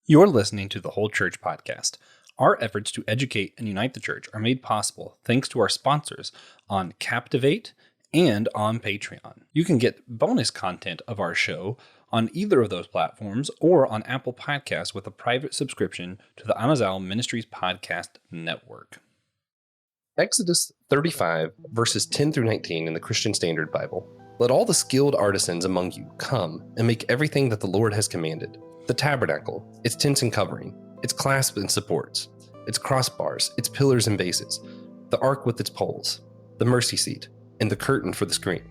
You're listening to the Whole Church Podcast. Our efforts to educate and unite the church are made possible thanks to our sponsors on Captivate and on Patreon. You can get bonus content of our show on either of those platforms or on Apple Podcasts with a private subscription to the Amazal Ministries Podcast Network. Exodus 35, verses 10 through 19 in the Christian Standard Bible. Let all the skilled artisans among you come and make everything that the Lord has commanded. The tabernacle, its tents and covering, its clasps and supports, its crossbars, its pillars and bases, the ark with its poles, the mercy seat, and the curtain for the screen,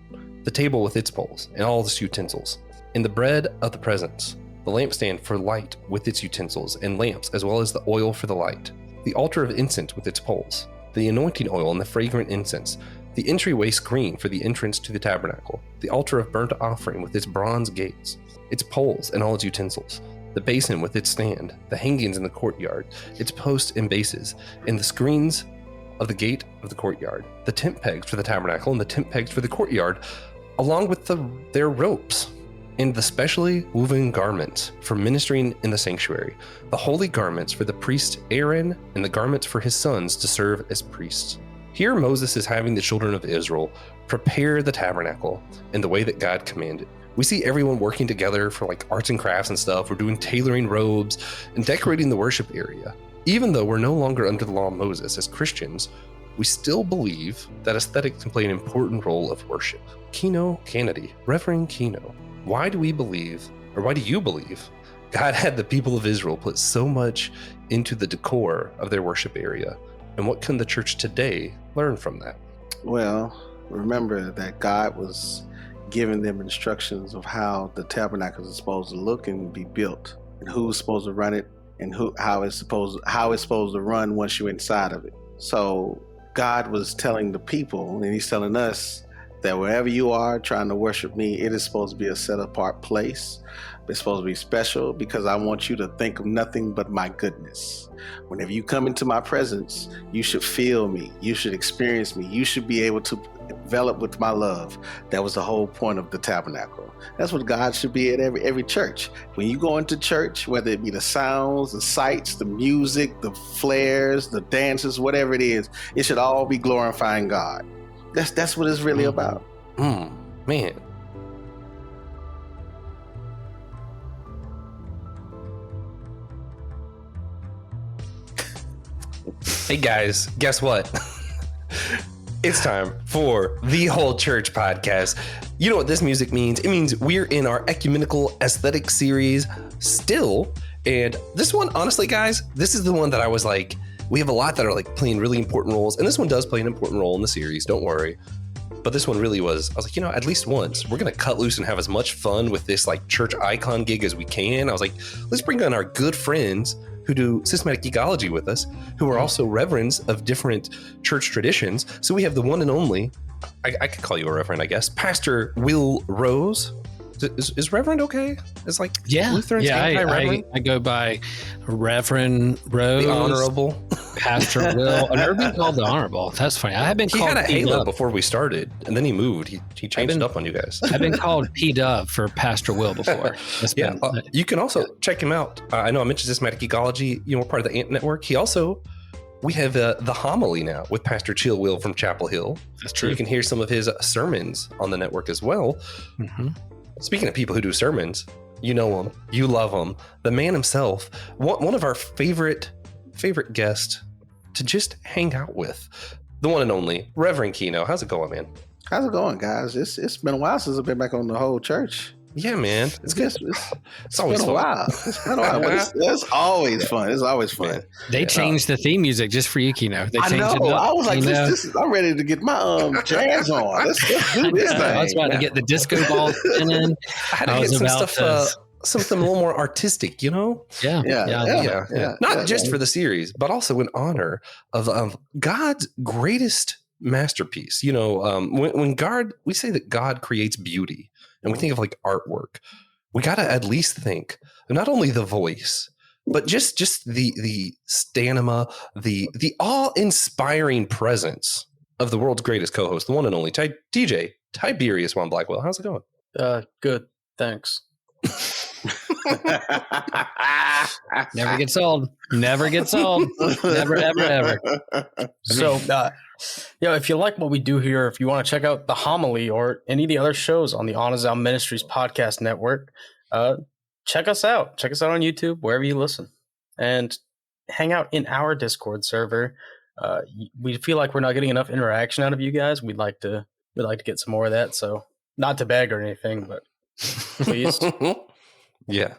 the table with its poles, and all its utensils, and the bread of the presence, the lampstand for light with its utensils and lamps, as well as the oil for the light, the altar of incense with its poles, the anointing oil and the fragrant incense, the entryway screen for the entrance to the tabernacle, the altar of burnt offering with its bronze gates, its poles and all its utensils, the basin with its stand, the hangings in the courtyard, its posts and bases, and the screens of the gate of the courtyard, the tent pegs for the tabernacle and the tent pegs for the courtyard, along with their ropes, and the specially woven garments for ministering in the sanctuary, the holy garments for the priest Aaron, and the garments for his sons to serve as priests. Here Moses is having the children of Israel prepare the tabernacle in the way that God commanded. We see everyone working together for like arts and crafts and stuff. We're doing tailoring robes and decorating the worship area. Even though we're no longer under the law of Moses as Christians, we still believe that aesthetics can play an important role of worship. Keno Cannady, Rev Keno, why do you believe God had the people of Israel put so much into the decor of their worship area? And what can the church today learn from that? Well, remember that God was giving them instructions of how the tabernacle is supposed to look and be built, and who's supposed to run it, and how it's supposed to run once you're inside of it. So God was telling the people, and He's telling us, that wherever you are trying to worship me, it is supposed to be a set apart place. It's supposed to be special because I want you to think of nothing but my goodness. Whenever you come into my presence, you should feel me. You should experience me. You should be able to envelop with my love. That was the whole point of the tabernacle. That's what God should be at every church. When you go into church, whether it be the sounds, the sights, the music, the flares, the dances, whatever it is, it should all be glorifying God. That's what it's really about. Man. Hey guys, guess what? It's time for the Whole Church Podcast. You know what this music means? It means we're in our ecumenical aesthetic series still. And this one, honestly, guys, this is the one that I was like, we have a lot that are like playing really important roles. And this one does play an important role in the series, don't worry. But this one really was, I was like, at least once, we're going to cut loose and have as much fun with this like church icon gig as we can. I was like, let's bring on our good friends who do systematic ecology with us, who are also reverends of different church traditions. So we have the one and only, I could call you a reverend, I guess, Pastor Will Rose. Is Reverend okay? It's like Lutheran. I go by Reverend Rose, the Honorable Pastor Will. I've never been called the Honorable. That's funny. I have been. He called had a halo before we started, and then he moved. He changed up on you guys. I've been called P Dub for Pastor Will before. You can also check him out. I know I mentioned systematic ecology. We're part of the Ant Network. We have the homily now with Pastor Chill Will from Chapel Hill. That's true. You can hear some of his sermons on the network as well. Mm-hmm. Speaking of people who do sermons, you know him, you love him, the man himself, one of our favorite guests to just hang out with, the one and only Rev Keno. How's it going, man? How's it going, guys? It's been a while since I've been back on the Whole Church. Yeah, man. It's good. It's always been a while. It's been a while, but it's always fun. It's always fun. They changed the theme music just for you, Keno. I know. I was like, I'm ready to get my jazz on. Let's do this thing. I was about to get the disco ball in. I had to get some stuff, something a little more artistic, Yeah. Not just for the series, but also in honor of God's greatest masterpiece. When we say that God creates beauty, and we think of like artwork, we got to at least think of not only the voice, but just the stamina, the awe-inspiring presence of the world's greatest co-host, the one and only TJ, Tiberius Juan Blackwell. How's it going? Good, thanks. Never gets old. Never gets old. Never, ever, ever. So, if you like what we do here, if you want to check out the homily or any of the other shows on the Onazal Ministries podcast network, check us out. Check us out on YouTube, wherever you listen, and hang out in our Discord server. We feel like we're not getting enough interaction out of you guys. We'd like to get some more of that. So, not to beg or anything, but please. Yeah.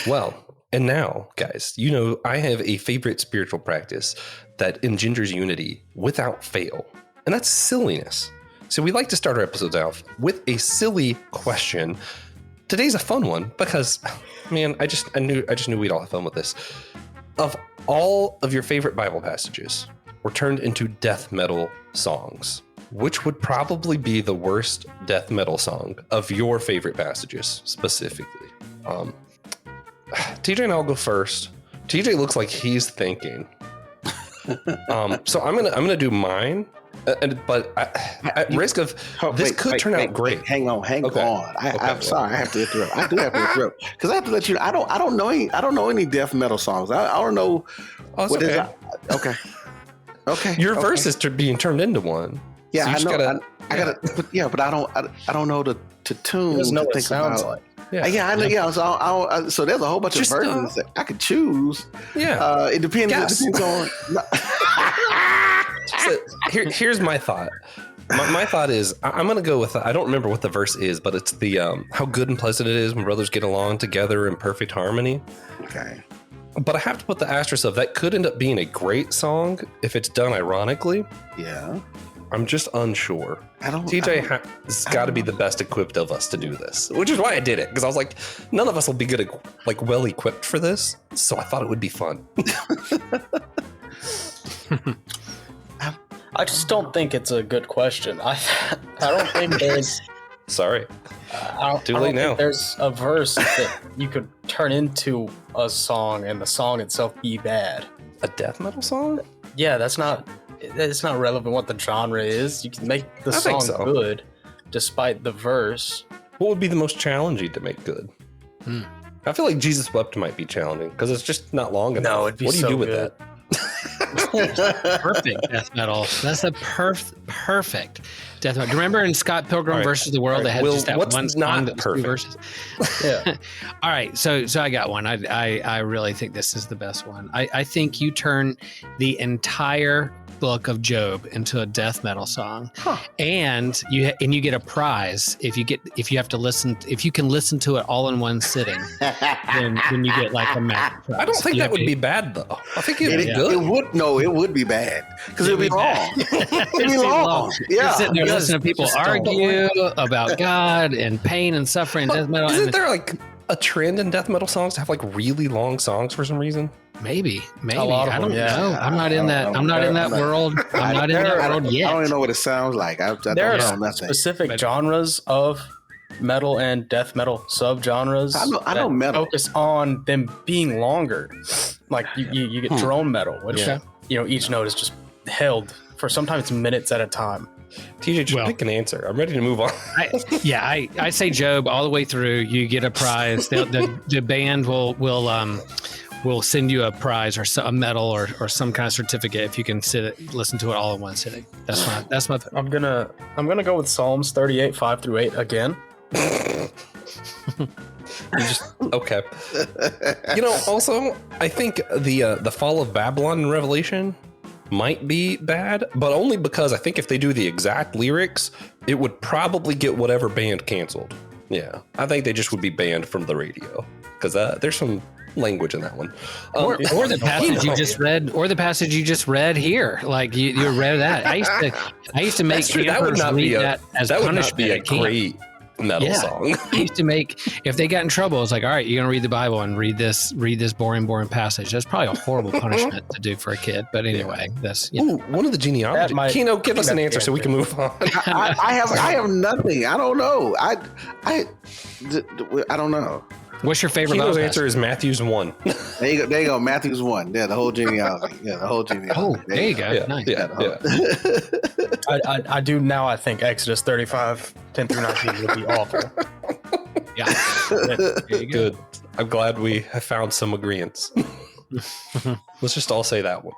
Well, and now, guys, I have a favorite spiritual practice that engenders unity without fail, and that's silliness. So we like to start our episodes off with a silly question. Today's a fun one because, man, I just knew we'd all have fun with this. Of all of your favorite Bible passages were turned into death metal songs, which would probably be the worst death metal song of your favorite passages specifically? TJ and I'll go first. TJ looks like he's thinking. So I'm gonna do mine, but at risk of this could turn out great. Hang on. Okay. I'm sorry, I have to interrupt. I do have to interrupt because I have to let you know. I don't know any death metal songs. I don't know what is. Okay. Your verse is being turned into one. Yeah, so I know. I gotta. But I don't know the tune. Doesn't know to what it think sounds about. like. Yeah, I know. Yeah, so there's a whole bunch of versions that I could choose. Yeah, it depends. Yes. It depends on. So here's my thought. My thought is I'm gonna go with. I don't remember what the verse is, but it's the how good and pleasant it is when brothers get along together in perfect harmony. Okay. But I have to put the asterisk of that could end up being a great song if it's done ironically. Yeah. I'm just unsure. TJ has got to be the best equipped of us to do this, which is why I did it, because I was like, none of us will be good, well equipped for this. So I thought it would be fun. I just don't think it's a good question. I don't think there's. Sorry. Too late now. There's a verse that you could turn into a song and the song itself be bad. A death metal song? Yeah, it's not relevant what the genre is. You can make the song good despite the verse. What would be the most challenging to make good? I feel like Jesus Wept might be challenging because it's just not long enough. No, it'd be what do you so do with good. that? Perfect death metal. That's the perfect death metal. Do you remember in Scott Pilgrim versus the World, they had just that one song that was two verses? Yeah. All right, so I got one. I really think this is the best one. I think you turn the entire book of Job into a death metal song, and you get a prize if you can listen to it all in one sitting. then you get like a map prize. I don't think that would be bad though. I think it would be good. It would be bad because it'd be long. It'd be long. Yeah, you're sitting there listening to people argue about God and pain and suffering. Death metal. Isn't there like a trend in death metal songs to have like really long songs for some reason? Maybe. A lot of I don't them, know. I'm not in that. I'm not in that world. I'm not in that world yet. I don't even know what it sounds like. I don't there know are nothing. specific genres of metal and death metal subgenres. I know metal. Focus on them being longer. Like you get drone metal, which each note is just held for sometimes minutes at a time. TJ, just pick an answer. I'm ready to move on. I say Job all the way through. You get a prize. The band will send you a prize or a medal or some kind of certificate if you can listen to it all in one sitting. That's my. I'm gonna go with Psalms 38 5-8 again. Okay. Also, I think the fall of Babylon in Revelation might be bad, but only because I think if they do the exact lyrics, it would probably get whatever band canceled. Yeah, I think they just would be banned from the radio because there's some language in that one. Or the passage you just read, or the passage you just read here. Like you read that. I used to make campers read that as punishment. That would not be a great metal song. I used to make, if they got in trouble, it's like, all right, you're gonna read the Bible and read this boring passage. That's probably a horrible punishment to do for a kid. But anyway, that's one of the genealogy. Keno, give us an answer so we can move on. I have nothing. I don't know. I don't know. What's your favorite? Keno's answer is Matthew's 1. There you go. Matthew's 1. Yeah, the whole genealogy. Oh, there you go. Yeah, nice. Yeah. I do now. I think Exodus 35 10-19 would be awful. Yeah. There you go. Good. I'm glad we have found some agreements. Let's just all say that one.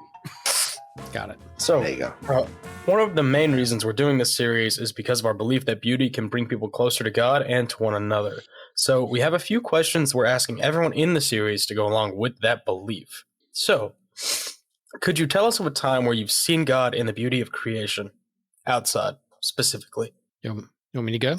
Got it. So, There you go. one of the main reasons we're doing this series is because of our belief that beauty can bring people closer to God and to one another. So, we have a few questions we're asking everyone in the series to go along with that belief. So, could you tell us of a time where you've seen God in the beauty of creation, outside specifically? You want me to go?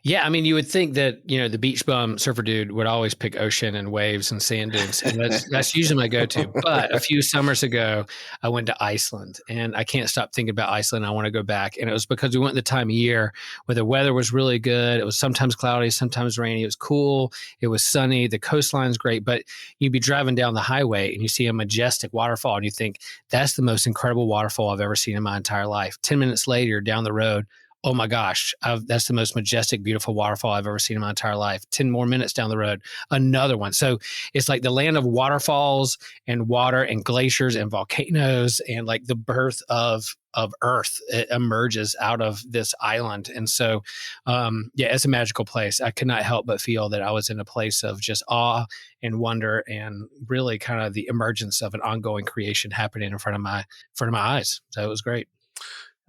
Yeah, I mean, you would think that, the beach bum surfer dude would always pick ocean and waves and sand dunes. And that's usually my go-to. But a few summers ago, I went to Iceland, and I can't stop thinking about Iceland. I want to go back. And it was because we went the time of year where the weather was really good. It was sometimes cloudy, sometimes rainy. It was cool. It was sunny. The coastline's great. But you'd be driving down the highway and you see a majestic waterfall and you think, that's the most incredible waterfall I've ever seen in my entire life. 10 minutes later, down the road, oh my gosh, that's the most majestic, beautiful waterfall I've ever seen in my entire life. 10 more minutes down the road, another one. So it's like the land of waterfalls and water and glaciers and volcanoes, and like the birth of Earth. It emerges out of this island. And so, it's a magical place. I could not help but feel that I was in a place of just awe and wonder, and really kind of the emergence of an ongoing creation happening in front of my eyes. So it was great.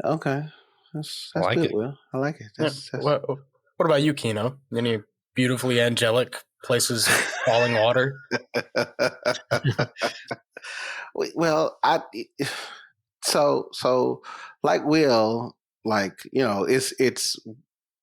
Okay. That's I like good, it. Will. I like it. That's What about you, Keno? Any beautifully angelic places of falling water? Well, so like Will, it's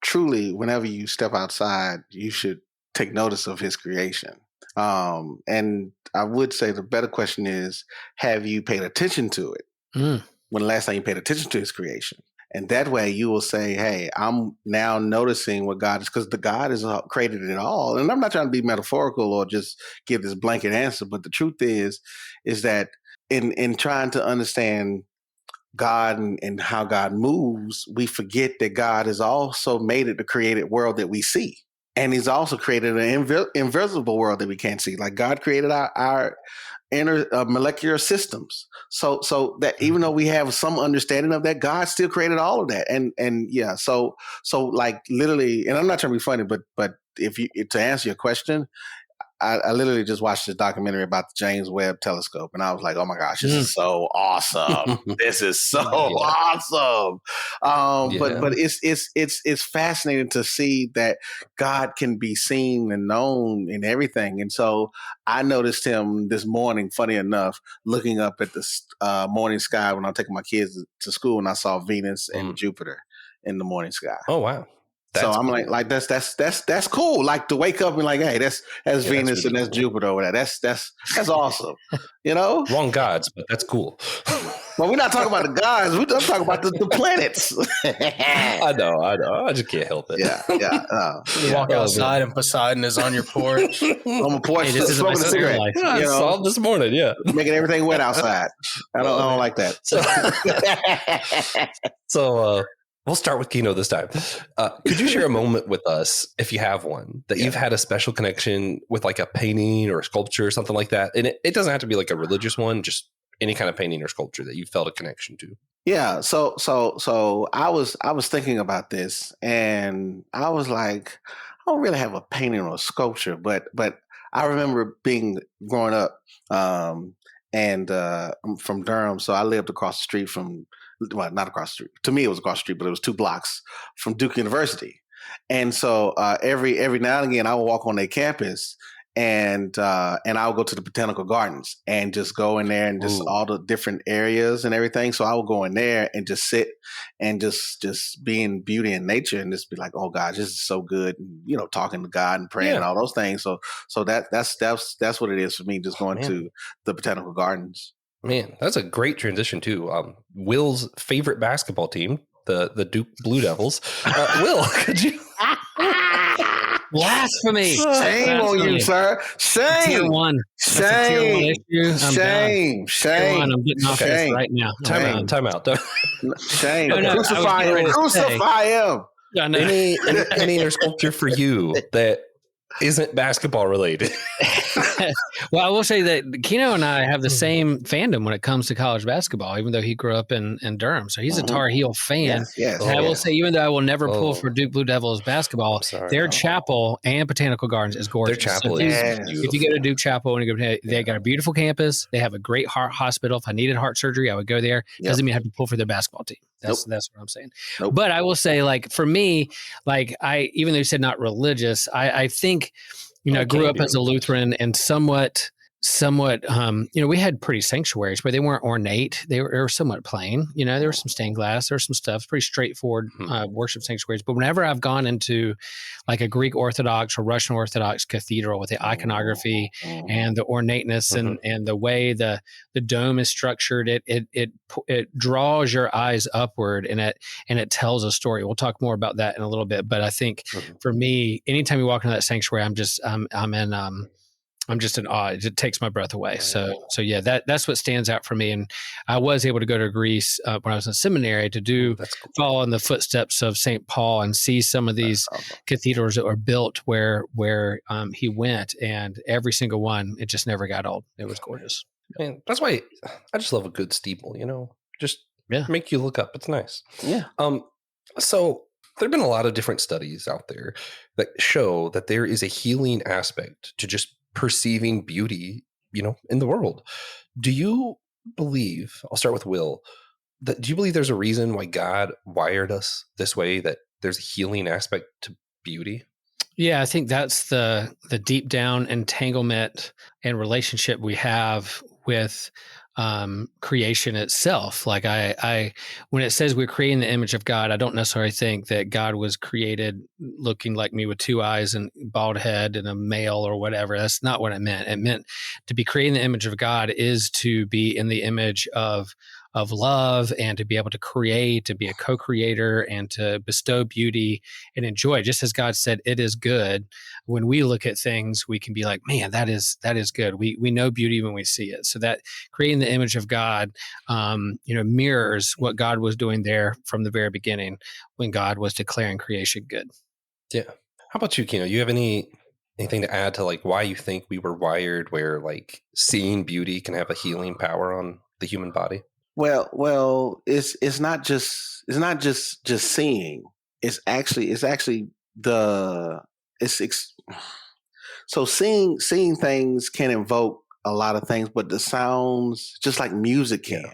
truly, whenever you step outside, you should take notice of his creation. And I would say the better question is, have you paid attention to it? When the last time you paid attention to his creation? And that way you will say, hey, I'm now noticing what God is, because the God has created it all. And I'm not trying to be metaphorical or just give this blanket answer, but the truth is that in trying to understand God and how God moves, we forget that God has also made it the created world that we see. And he's also created an invisible world that we can't see. Like God created our inner molecular systems. So that even though we have some understanding of that, God still created all of that. And yeah, so like literally, and I'm not trying to be funny, but to answer your question, I literally just watched this documentary about the James Webb Telescope, and I was like, "Oh my gosh, this is so awesome! This is so awesome!" But it's fascinating to see that God can be seen and known in everything. And so I noticed him this morning, funny enough, looking up at the morning sky when I'm taking my kids to school, and I saw Venus and Jupiter in the morning sky. Oh wow! So I'm cool. like that's cool. Like to wake up and like, hey, that's Venus really and that's cool. Jupiter over there. That's awesome. You know? Wrong gods, but that's cool. Well, we're not talking about the gods. We're talking about the planets. I know. I just can't help it. Yeah. You walk outside and Poseidon is on your porch. On my porch, Hey, this is smoking a my cigarette. life. I You saw know, it this morning. Yeah. making everything wet outside. I don't like that. So we'll start with Keno this time. Could you share a moment with us, if you have one, that you've had a special connection with, like a painting or a sculpture or something like that? And it doesn't have to be like a religious one, just any kind of painting or sculpture that you felt a connection to. Yeah. So I was thinking about this, and I was like, I don't really have a painting or a sculpture, but I remember growing up, and I'm from Durham, so I lived across the street from. Well, not across the street. To me, it was across the street, but it was 2 blocks from Duke University. And so every now and again, I would walk on their campus, and I would go to the botanical gardens and just go in there and just all the different areas and everything. So I would go in there and just sit and just be in beauty and nature and just be like, oh gosh, this is so good. And, talking to God and praying and all those things. So that's what it is for me, just going to the botanical gardens. Man, that's a great transition too. Will's favorite basketball team, the Duke Blue Devils. Will, could you? Blasphemy! Shame on you, sir. Shame. Tier 1. Shame. Shame. I'm getting off this right now. Time out. Shame. No, Crucify him. Crucify him. Any sculpture for you that isn't basketball related? Well, I will say that Keno and I have the same fandom when it comes to college basketball, even though he grew up in Durham. So he's a Tar Heel fan. Yes. And I will yes. say, even though I will never pull Oh. for Duke Blue Devils basketball, I'm sorry. their chapel and Botanical Gardens is gorgeous. Their chapel So is Yes. beautiful. if you go to Duke Chapel and you go, they got a beautiful campus. They have a great heart hospital. If I needed heart surgery, I would go there. Yep. Doesn't mean I have to pull for their basketball team. That's what I'm saying. Nope. But I will say, like, for me, like, even though you said not religious, I think, I grew up as a Lutheran and somewhat, we had pretty sanctuaries, but they weren't ornate. They were somewhat plain. There was some stained glass, there was some stuff, pretty straightforward worship sanctuaries. But whenever I've gone into like a Greek Orthodox or Russian Orthodox cathedral with the iconography and the ornateness and the way the dome is structured, it draws your eyes upward and it tells a story. We'll talk more about that in a little bit. But I think for me, anytime you walk into that sanctuary, I'm just in awe. It takes my breath away. So yeah, that's what stands out for me. And I was able to go to Greece when I was in seminary to follow in the footsteps of St. Paul and see some of these cathedrals that were built where he went, and every single one, it just never got old. It was gorgeous. Man, that's why I just love a good steeple, just make you look up. It's nice. Yeah. So there have been a lot of different studies out there that show that there is a healing aspect to just perceiving beauty, in the world. Do you believe, I'll start with Will, do you believe there's a reason why God wired us this way, that there's a healing aspect to beauty? Yeah, I think that's the deep down entanglement and relationship we have with creation itself. Like I when it says we're creating the image of God, I don't necessarily think that God was created looking like me with two eyes and bald head and a male or whatever. That's not what it meant. It meant to be creating the image of God is to be in the image of love and to be able to create, to be a co-creator and to bestow beauty and enjoy. Just as God said, it is good. When we look at things, we can be like, man, that is good. We know beauty when we see it. So that creating the image of God, mirrors what God was doing there from the very beginning when God was declaring creation good. Yeah. How about you, Keno? You have anything to add to like why you think we were wired where like seeing beauty can have a healing power on the human body? Well, it's not just seeing. So seeing things can invoke a lot of things, but the sounds, just like music can,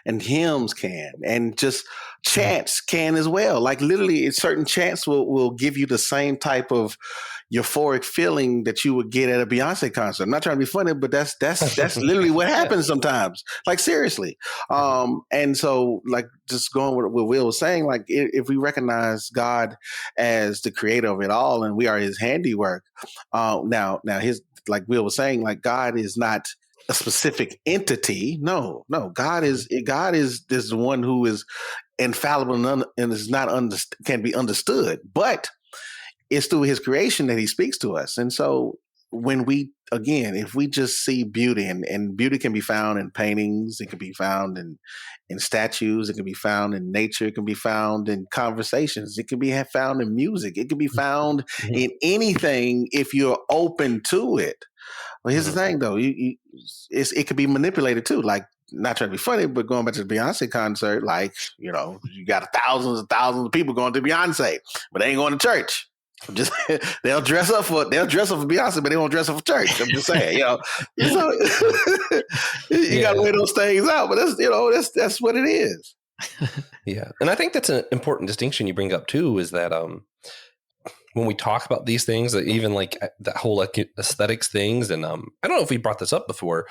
and hymns can, and just chants can as well. Like literally, certain chants will give you the same type of euphoric feeling that you would get at a Beyonce concert. I'm not trying to be funny, but that's literally what happens sometimes. Like seriously. And so like just going with what Will was saying, like if we recognize God as the creator of it all and we are his handiwork, now his, like Will was saying, like God is not a specific entity. No, God is this one who is infallible and is not can be understood, but it's through his creation that he speaks to us. And so when if we just see beauty, and beauty can be found in paintings, it can be found in statues, it can be found in nature, it can be found in conversations, it can be found in music, it can be found in anything if you're open to it. Well, here's the thing though, it could be manipulated too. Like, not trying to be funny, but going back to the Beyonce concert, like, you got thousands and thousands of people going to Beyonce, but they ain't going to church. Just they'll dress up for Beyonce, but they won't dress up for church. I'm just saying, So you got to weigh those things out. But that's what it is. Yeah, and I think that's an important distinction you bring up too. Is that when we talk about these things, even like that whole aesthetics things, and I don't know if we brought this up before.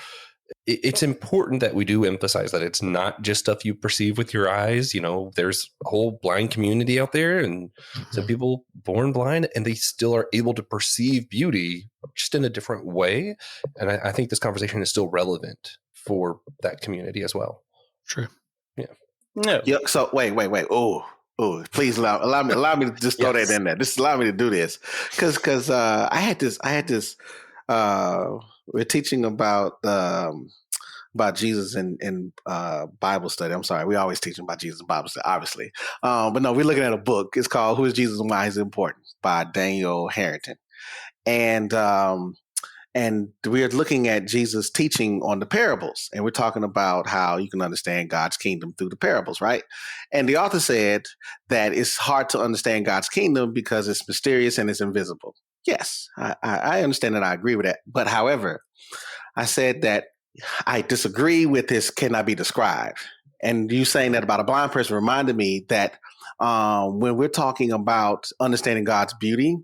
It's important that we do emphasize that it's not just stuff you perceive with your eyes. There's a whole blind community out there, and some people born blind, and they still are able to perceive beauty just in a different way. And I think this conversation is still relevant for that community as well. True. Yeah. Yeah. So wait. Oh, please allow me to just throw that in there. Just allow me to do this because I had this. We're teaching about Jesus in Bible study. I'm sorry, we always teaching about Jesus in Bible study, obviously. But no, we're looking at a book. It's called "Who is Jesus and Why He's Important" by Daniel Harrington. And And we're looking at Jesus' teaching on the parables, and we're talking about how you can understand God's kingdom through the parables, right? And the author said that it's hard to understand God's kingdom because it's mysterious and it's invisible. Yes, I understand that. I agree with that. But however, I said that I disagree with this cannot be described. And you saying that about a blind person reminded me that when we're talking about understanding God's beauty,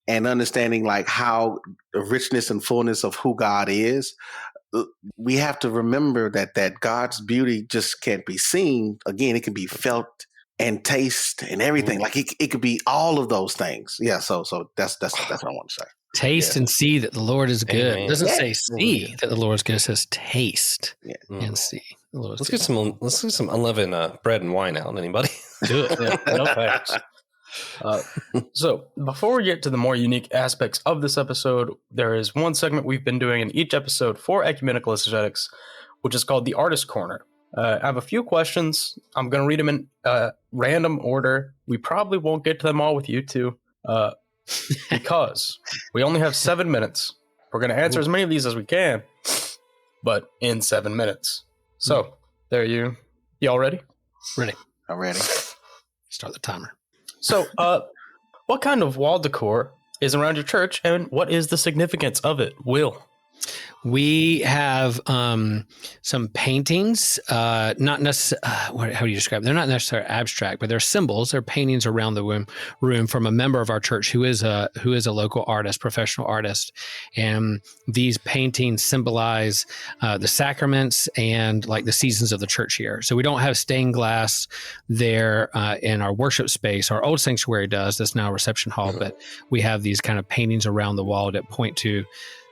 and understanding like how the richness and fullness of who God is, we have to remember that God's beauty just can't be seen. Again, it can be felt and taste and everything. Like it could be all of those things. Yeah. So that's what I want to say. Taste and see that the Lord is good. Amen. It doesn't say see that the Lord is good. It says taste and see. The Lord is Let's good. get some unleavened bread and wine out. Anybody? Do it. Yeah, no thanks. So before we get to the more unique aspects of this episode, there is one segment we've been doing in each episode for ecumenical exegetics, which is called the Artist Corner. I have a few questions. I'm going to read them in random order. We probably won't get to them all with you two because we only have 7 minutes. We're going to answer as many of these as we can, but in 7 minutes. So there y'all ready? Ready. I'm ready. Start the timer. So, what kind of wall decor is around your church, and what is the significance of it? Will? We have some paintings, not necessarily, how do you describe them? They're not necessarily abstract, but they're symbols. They're paintings around the room from a member of our church who is a local artist, professional artist. And these paintings symbolize the sacraments and like the seasons of the church year. So we don't have stained glass there in our worship space. Our old sanctuary does. That's now a reception hall, but we have these kind of paintings around the wall that point to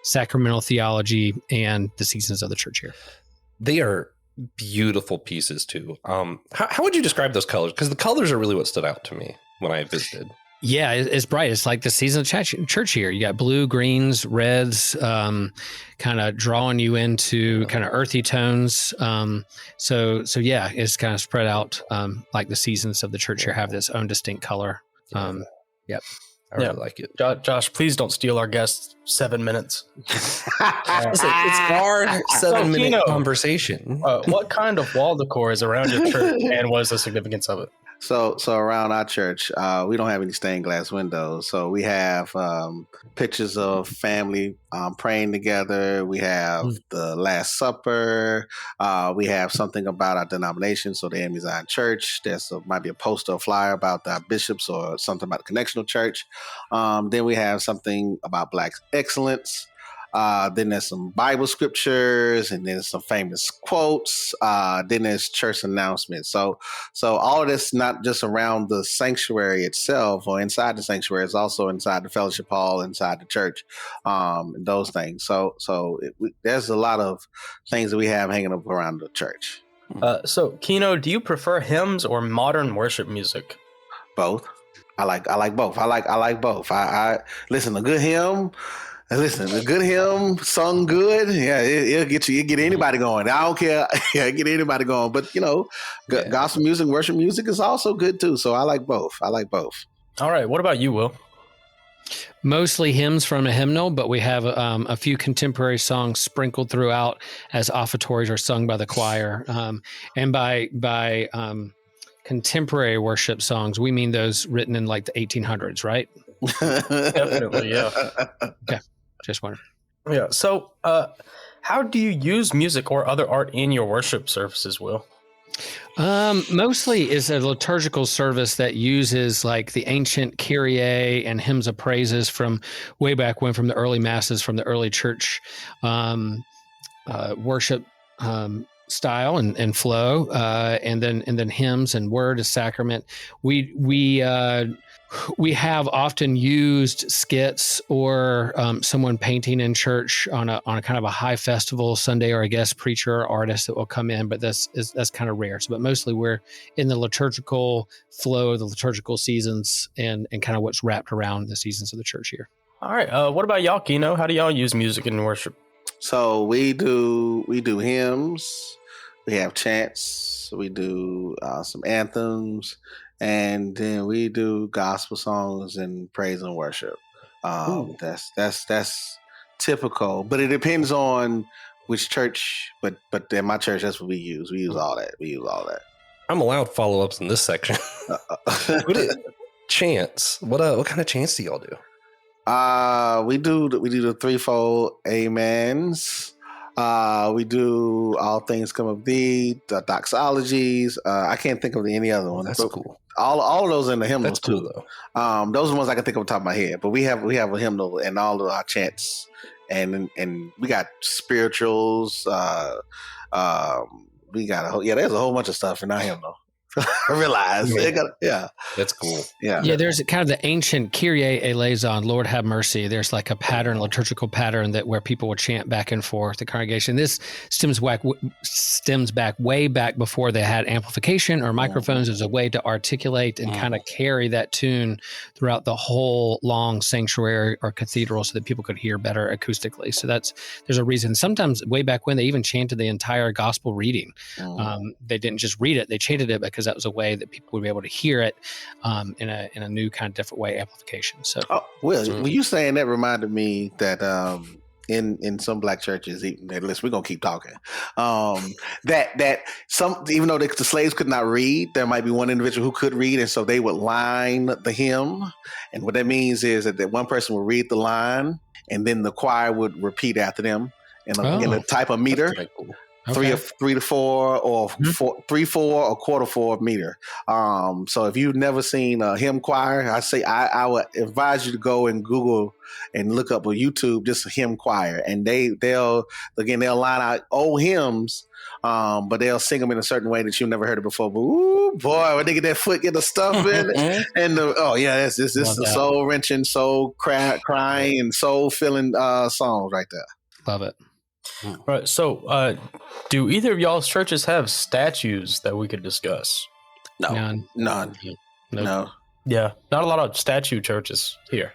sacramental theology and the seasons of the church year. They are beautiful pieces too. How would you describe those colors? Because the colors are really what stood out to me when I visited. Yeah, it's bright. It's like the season of church year. You got blue, greens, reds, kind of drawing you into kind of earthy tones. So yeah, it's kind of spread out like the seasons of the church year have its own distinct color. Yep. I really like it. Josh, please don't steal our guests' 7 minutes. It's our 7-minute Keno, conversation. What kind of wall decor is around your church, and what is the significance of it? So around our church, we don't have any stained glass windows. So we have pictures of family praying together. We have the Last Supper. We have something about our denomination. So the AME Zion Church. Might be a poster or flyer about our bishops or something about the Connectional Church. Then we have something about Black excellence. Then there's some Bible scriptures, and then some famous quotes. Then there's church announcements. So all of this not just around the sanctuary itself or inside the sanctuary, it's also inside the fellowship hall, inside the church, and those things. So there's a lot of things that we have hanging up around the church. So Keno, do you prefer hymns or modern worship music? Both. I like both. I like both. I listen, a good hymn. Listen, a good hymn sung good, yeah, it'll get anybody going. I don't care, yeah, get anybody going. But gospel music, worship music is also good too. So I like both. All right, what about you, Will? Mostly hymns from a hymnal, but we have a few contemporary songs sprinkled throughout as offertories are sung by the choir. And by contemporary worship songs, we mean those written in like the 1800s, right? Definitely, yeah. Okay. Just wondering. Yeah. So, how do you use music or other art in your worship services, Will? Mostly is a liturgical service that uses like the ancient Kyrie and hymns of praises from way back when, from the early masses, from the early church worship style and flow, and then hymns and word as sacrament. We have often used skits or someone painting in church on a kind of a high festival Sunday, or a guest preacher or artist that will come in, but that's kind of rare. But mostly we're in the liturgical flow of the liturgical seasons and kind of what's wrapped around the seasons of the church year. All right. What about y'all, Keno? How do y'all use music in worship? So we do hymns, we have chants, we do some anthems. And then we do gospel songs and praise and worship. That's typical, but it depends on which church. But in my church, that's what we use. We use all that. I'm allowed follow-ups in this section. Chants. What kind of chants do y'all do? We do the threefold amens. We do all things come of thee, the doxologies. I can't think of any other one. That's cool. All of those in the hymnals That's cool, too. though. Those are the ones I can think of on top of my head. But we have a hymnal and all of our chants, and we got spirituals. We got there's a whole bunch of stuff in our hymnal. I realize. That's cool. Yeah, there's kind of the ancient Kyrie eleison, Lord have mercy. There's like a pattern, liturgical pattern where people will chant back and forth, the congregation. This stems back way back before they had amplification or microphones as a way to articulate and kind of carry that tune throughout the whole long sanctuary or cathedral so that people could hear better acoustically. So there's a reason. Sometimes way back when they even chanted the entire gospel reading. They didn't just read it, they chanted it because that was a way that people would be able to hear it in a new kind of different way amplification. So, when you saying that reminded me that in some black churches, listen, we're gonna keep talking. That some, even though the slaves could not read, there might be one individual who could read, and so they would line the hymn. And what that means is that one person would read the line, and then the choir would repeat after them in a type of meter. Cool. Okay. 3 to 4 or 3/4 or 1/4 meter. So if you've never seen a hymn choir, I would advise you to go and Google and look up on YouTube just a hymn choir, and they'll line out old hymns, but they'll sing them in a certain way that you've never heard it before. But ooh, boy, when they get that foot, get the stuff in, and this is the soul wrenching, soul crying, and soul filling songs right there. Love it. All right. So, do either of y'all's churches have statues that we could discuss? No, None. none. Nope. No. Yeah, not a lot of statue churches here.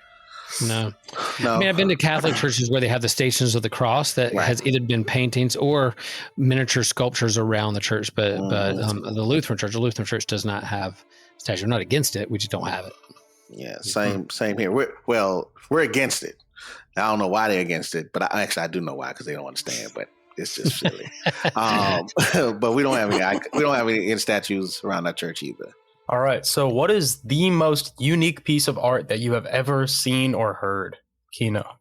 No. I mean, I've been to Catholic churches where they have the Stations of the Cross that has either been paintings or miniature sculptures around the church, but the Lutheran Church does not have statues. We're not against it; we just don't have it. Yeah, same here. We're against it. I don't know why they're against it, but I do know why, because they don't understand. But it's just silly. But we don't have any statues around our church either. All right. So, what is the most unique piece of art that you have ever seen or heard, Keno?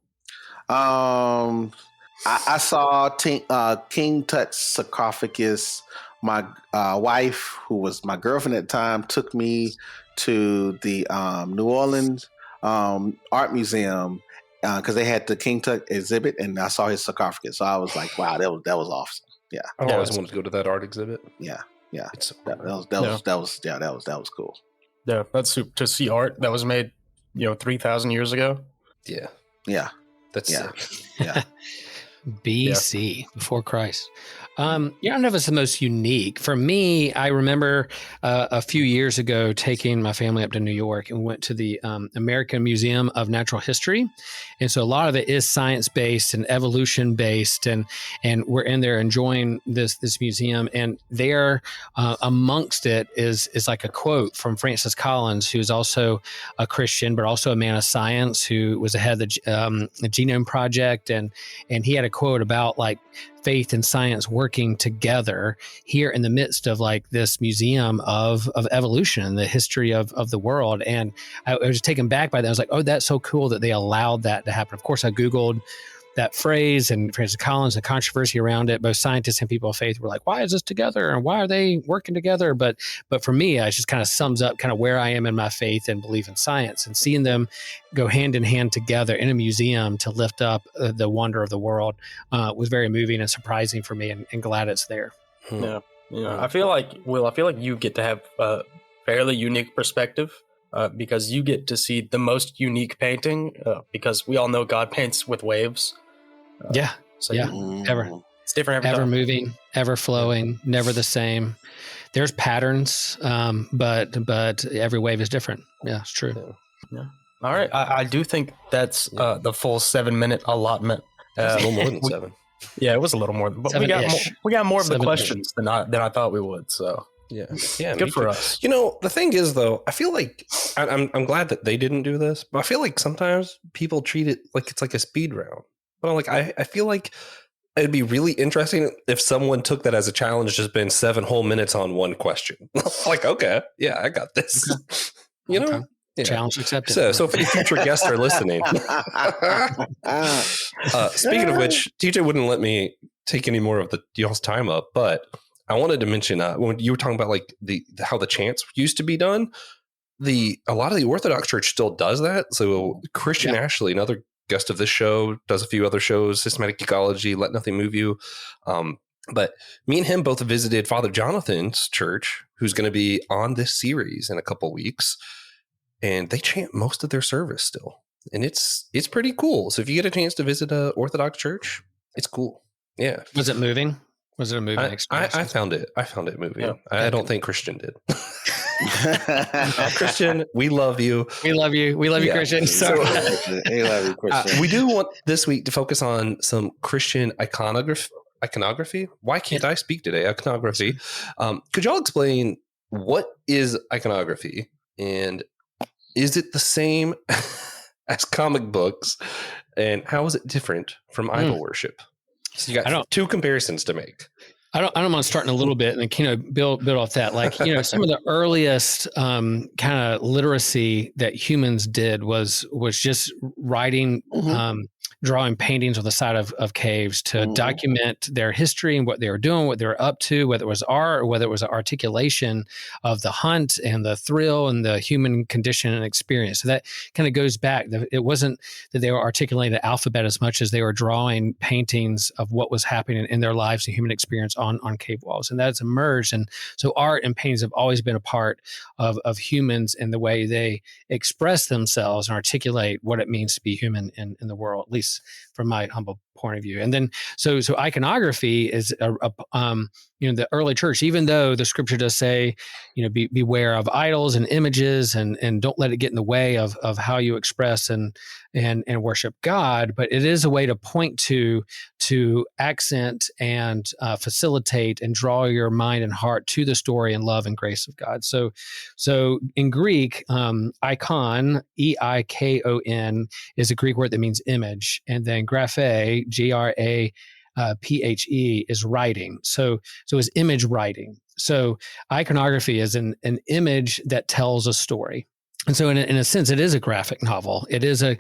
I saw King Tut's sarcophagus. My wife, who was my girlfriend at the time, took me to the New Orleans Art Museum because they had the King Tut exhibit, and I saw his sarcophagus. So I was like, "Wow, that was awesome." Yeah, I always wanted to go to that art exhibit. Yeah. It's so That was cool. Yeah, that's to see art that was made, 3,000 years ago. Yeah. That's Yeah. sick. Yeah. BC, before Christ. I don't know if it's the most unique. For me, I remember a few years ago taking my family up to New York and went to the American Museum of Natural History. And so a lot of it is science-based and evolution-based, and we're in there enjoying this museum. And there amongst it is like a quote from Francis Collins, who's also a Christian, but also a man of science, who was ahead of the Genome Project. And he had a quote about like faith and science working together here in the midst of like this museum of evolution and the history of the world. And I was taken back by that. I was like, oh, that's so cool that they allowed that to happen. Of course, I Googled that phrase and Francis Collins, the controversy around it. Both scientists and people of faith were like, why is this together? And why are they working together? But for me, it just kind of sums up kind of where I am in my faith and belief in science, and seeing them go hand in hand together in a museum to lift up the wonder of the world was very moving and surprising for me, and glad it's there. Yeah. I feel like, Will, you get to have a fairly unique perspective because you get to see the most unique painting because we all know God paints with waves. Ever. It's different every ever time. moving, ever flowing, never the same. There's patterns, but every wave is different. Yeah, it's true. Yeah. All right. I do think that's the full 7-minute allotment. It's a little more than 7. Yeah, it was a little more, but we got more of the questions than I thought we would. So yeah, good for us. The thing is, though, I feel like I'm glad that they didn't do this, but I feel like sometimes people treat it like it's like a speed round. But I'm like, I feel like it'd be really interesting if someone took that as a challenge to spend 7 whole minutes on one question. Like, okay, yeah, I got this. You know? Yeah. Challenge accepted. So if any future guests are listening, speaking of which, TJ wouldn't let me take any more of y'all's time up, but I wanted to mention when you were talking about like how the chants used to be done, a lot of the Orthodox Church still does that. So Christian Ashley, another guest of this show, does a few other shows, Systematic Ecology, Let Nothing Move You. But me and him both visited Father Jonathan's church, who's going to be on this series in a couple weeks. And they chant most of their service still. And it's pretty cool. So if you get a chance to visit a Orthodox church, it's cool. Yeah. Was it moving? Was it a moving experience? I found it moving. Yeah. I don't think Christian did. Christian, we love you. We love you. We love you, Christian. We love you, Christian. We do want this week to focus on some Christian iconography. Why can't I speak today? Iconography. Could y'all explain what is iconography, and is it the same as comic books, and how is it different from idol worship? So you got 2 comparisons to make. I don't mind starting a little bit and then build off that. Like, some of the earliest kind of literacy that humans did was just writing, drawing paintings on the side of caves to document their history and what they were doing, what they were up to, whether it was art or whether it was an articulation of the hunt and the thrill and the human condition and experience. So that kind of goes back. It wasn't that they were articulating the alphabet as much as they were drawing paintings of what was happening in their lives and human experience on cave walls. And that's emerged. And so art and paintings have always been a part of humans and the way they express themselves and articulate what it means to be human in the world, at least from my humble point of view. And then so iconography is the early church, even though the scripture does say, beware of idols and images and don't let it get in the way of how you express and worship God, but it is a way to point to accent and facilitate and draw your mind and heart to the story and love and grace of God. So in Greek, icon, EIKON, is a Greek word that means image, and then graphe, GRAPHE, is writing. So is image writing. So iconography is an image that tells a story. And so in a sense, it is a graphic novel. It is a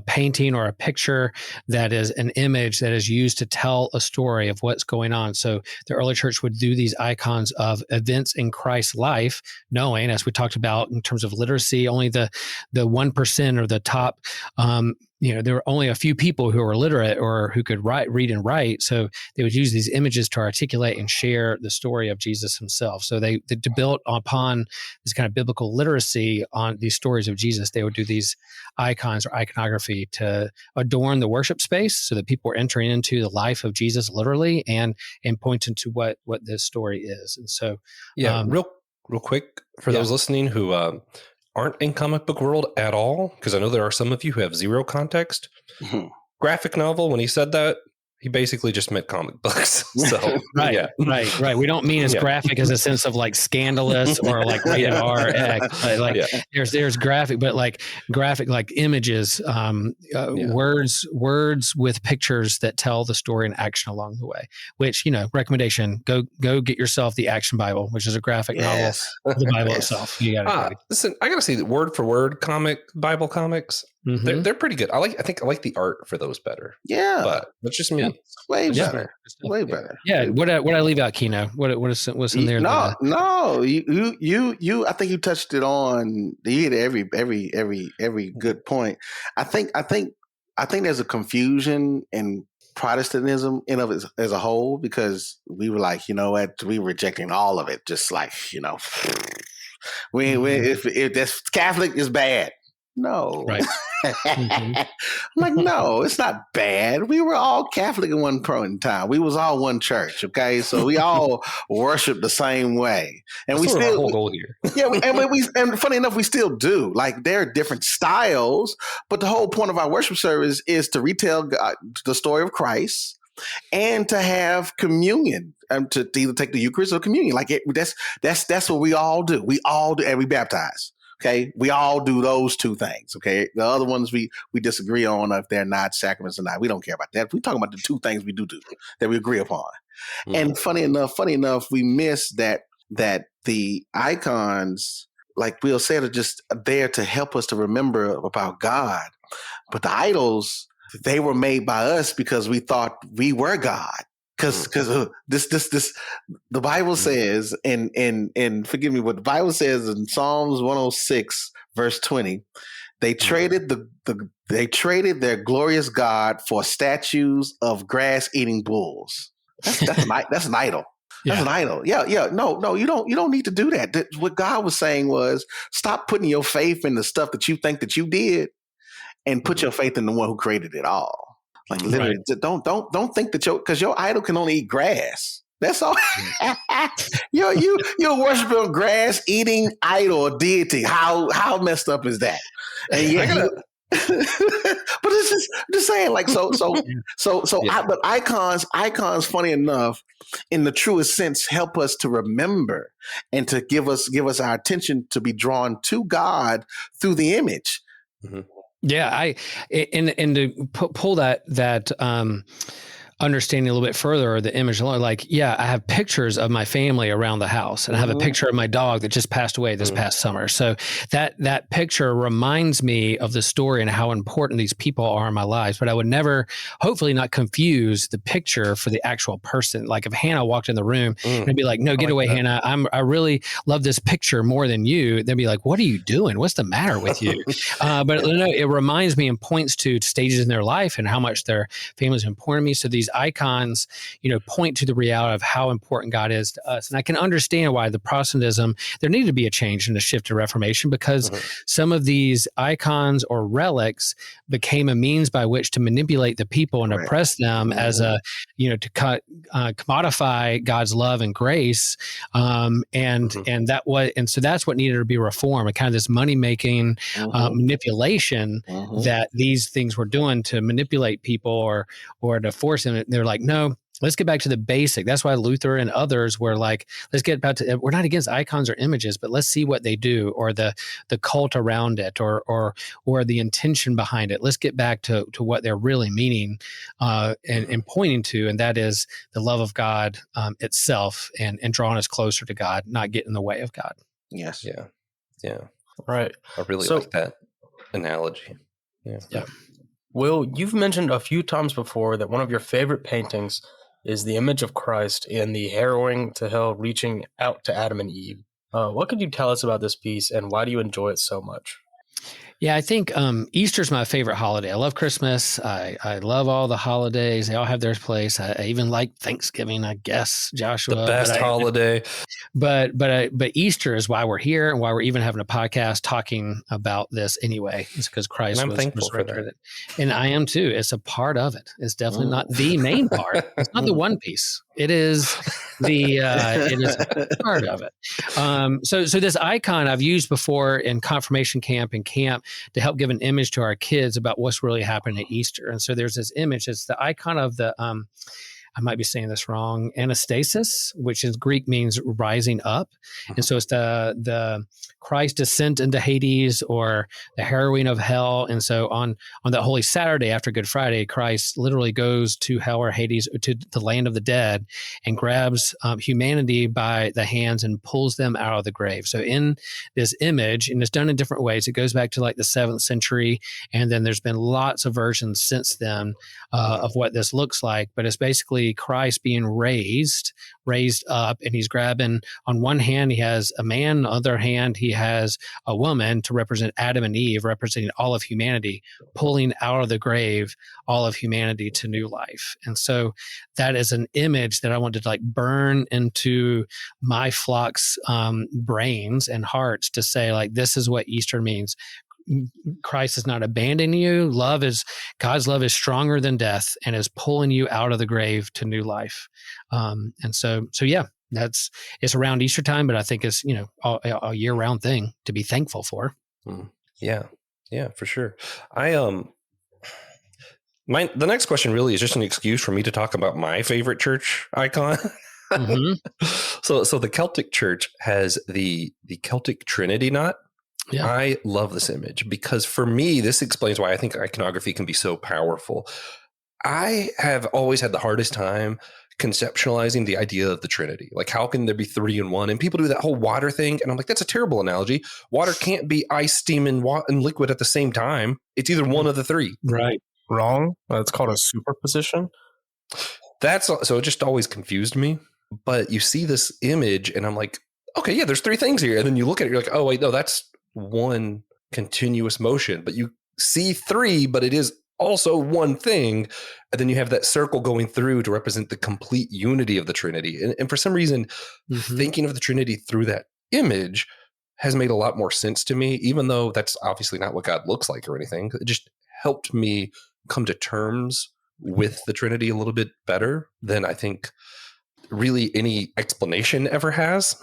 painting or a picture that is an image that is used to tell a story of what's going on. So the early church would do these icons of events in Christ's life, knowing, as we talked about in terms of literacy, only the 1% or the top, there were only a few people who were literate or who could read and write. So they would use these images to articulate and share the story of Jesus himself. So they built upon this kind of biblical literacy on these stories of Jesus. They would do these icons or iconography to adorn the worship space so that people were entering into the life of Jesus literally and pointing to what this story is. And so, real quick for those listening who aren't in comic book world at all, because I know there are some of you who have zero context. Graphic novel, when he said that, he basically just meant comic books. So right. We don't mean as graphic as a sense of like scandalous or like rated R X. There's graphic, but like graphic, like images, words with pictures that tell the story and action along the way. Which recommendation: go get yourself the Action Bible, which is a graphic novel of the Bible itself. You got it. Listen, I gotta say that word for word Bible comics. They're pretty good. I think I like the art for those better. Yeah, but that's just me. Yeah. Way better. Way better. Yeah. What I leave out, Keno? What's in there? No. You. I think you touched it on. You hit every good point. I think there's a confusion in Protestantism as a whole, because we were like, we were rejecting all of it, just like if that's Catholic is bad. No. Right. I'm like, no, it's not bad. We were all Catholic at one point in time. We was all one church, okay? So we all worship the same way, and that's we still whole goal here. and funny enough, we still do. Like, there are different styles, but the whole point of our worship service is to retell the story of Christ and to have communion, to either take the Eucharist or communion. Like that's what we all do. We all do, and we baptize. Okay, we all do those two things. Okay, the other ones we disagree on if they're not sacraments or not. We don't care about that. We're talking about the two things we do that we agree upon. Mhm. And funny enough, we miss that the icons, like Will said, are just there to help us to remember about God. But the idols, they were made by us because we thought we were God. Because this the Bible says, and forgive me, what the Bible says in Psalms 106 verse 20, they traded they traded their glorious God for statues of grass eating bulls. That's an idol. That's an idol. Yeah. No, you don't need to do that. What God was saying was, stop putting your faith in the stuff that you think that you did, and put your faith in the one who created it all. Like literally, don't think that because your idol can only eat grass. That's all. You're worshiping grass eating idol or deity. How messed up is that? And yet, but it's just saying, like, so. But icons, funny enough, in the truest sense, help us to remember and to give us our attention to be drawn to God through the image. Mm-hmm. Yeah, and to pull that understanding a little bit further, the image, like, I have pictures of my family around the house, and I have a picture of my dog that just passed away this past summer. So that picture reminds me of the story and how important these people are in my lives. But I would never, hopefully not confuse the picture for the actual person. Like if Hannah walked in the room and I'd be like, no, get away, Hannah. I really love this picture more than you. They'd be like, what are you doing? What's the matter with you? But no, it reminds me and points to stages in their life and how much their family is important to me. So these icons, point to the reality of how important God is to us. And I can understand why the Protestantism, there needed to be a change and a shift to Reformation, because some of these icons or relics became a means by which to manipulate the people and oppress them as a, to commodify God's love and grace. And so that's what needed to be reformed, and kind of this money-making manipulation that these things were doing to manipulate people or to force them. They're like, no, let's get back to the basic. That's why Luther and others were like, let's get back to, we're not against icons or images, but let's see what they do, or the cult around it, or the intention behind it. Let's get back to what they're really meaning and pointing to, and that is the love of God itself, and drawing us closer to God, not get in the way of God. Yes. Yeah. Right. I really like that analogy. Yeah. Will, you've mentioned a few times before that one of your favorite paintings is the image of Christ in the harrowing to hell, reaching out to Adam and Eve. What could you tell us about this piece, and why do you enjoy it so much? Yeah, I think Easter's my favorite holiday. I love Christmas. I love all the holidays. They all have their place. I even like Thanksgiving, I guess, Joshua. The best holiday. But Easter is why we're here, and why we're even having a podcast talking about this anyway. It's because Christ was resurrected. And I am too. It's a part of it. It's definitely not the main part. It's not the one piece. It is it is a part of it. So this icon I've used before in confirmation camp and camp to help give an image to our kids about what's really happening at Easter. And so there's this image. It's the icon of the I might be saying this wrong, anastasis, which in Greek means rising up. And so it's the Christ descent into Hades, or the harrowing of hell. And so on that Holy Saturday after Good Friday, Christ literally goes to hell or Hades, to the land of the dead, and grabs humanity by the hands and pulls them out of the grave. So in this image, and it's done in different ways, it goes back to like the 7th century. And then there's been lots of versions since then of what this looks like. But it's basically Christ being raised up, and he's grabbing, on one hand he has a man, on the other hand he has a woman, to represent Adam and Eve, representing all of humanity, pulling out of the grave all of humanity to new life. And so that is an image that I wanted to like burn into my flock's brains and hearts, to say like, this is what Easter means. Christ is not abandoning you. God's love is stronger than death, and is pulling you out of the grave to new life. And so yeah, it's around Easter time, but I think it's, a year round thing to be thankful for. Yeah, for sure. The next question really is just an excuse for me to talk about my favorite church icon. So the Celtic church has the Celtic trinity knot. Yeah. I love this image because for me, this explains why I think iconography can be so powerful. I have always had the hardest time conceptualizing the idea of the Trinity. Like, how can there be three in one? And people do that whole water thing. And I'm like, that's a terrible analogy. Water can't be ice, steam, and liquid at the same time. It's either one of the three. Right. Wrong. It's called a superposition. So it just always confused me. But you see this image and I'm like, okay, yeah, there's three things here. And then you look at it, you're like, oh, wait, no, that's one continuous motion. But you see three, but it is also one thing. And then you have that circle going through to represent the complete unity of the Trinity. And for some reason, thinking of the Trinity through that image has made a lot more sense to me, even though that's obviously not what God looks like or anything. It just helped me come to terms with the Trinity a little bit better than I think really any explanation ever has.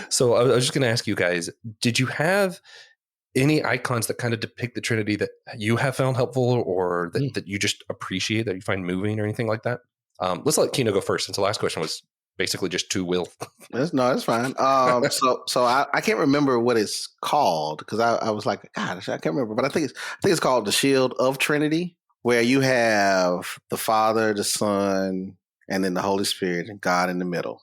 So I was just going to ask you guys, did you have any icons that kind of depict the Trinity that you have found helpful or that you just appreciate, that you find moving or anything like that? Let's let Keno go first, since the last question was basically just to Will. That's fine. So I can't remember what it's called because I was like, gosh, I can't remember. But I think it's called the Shield of Trinity, where you have the Father, the Son, and then the Holy Spirit and God in the middle.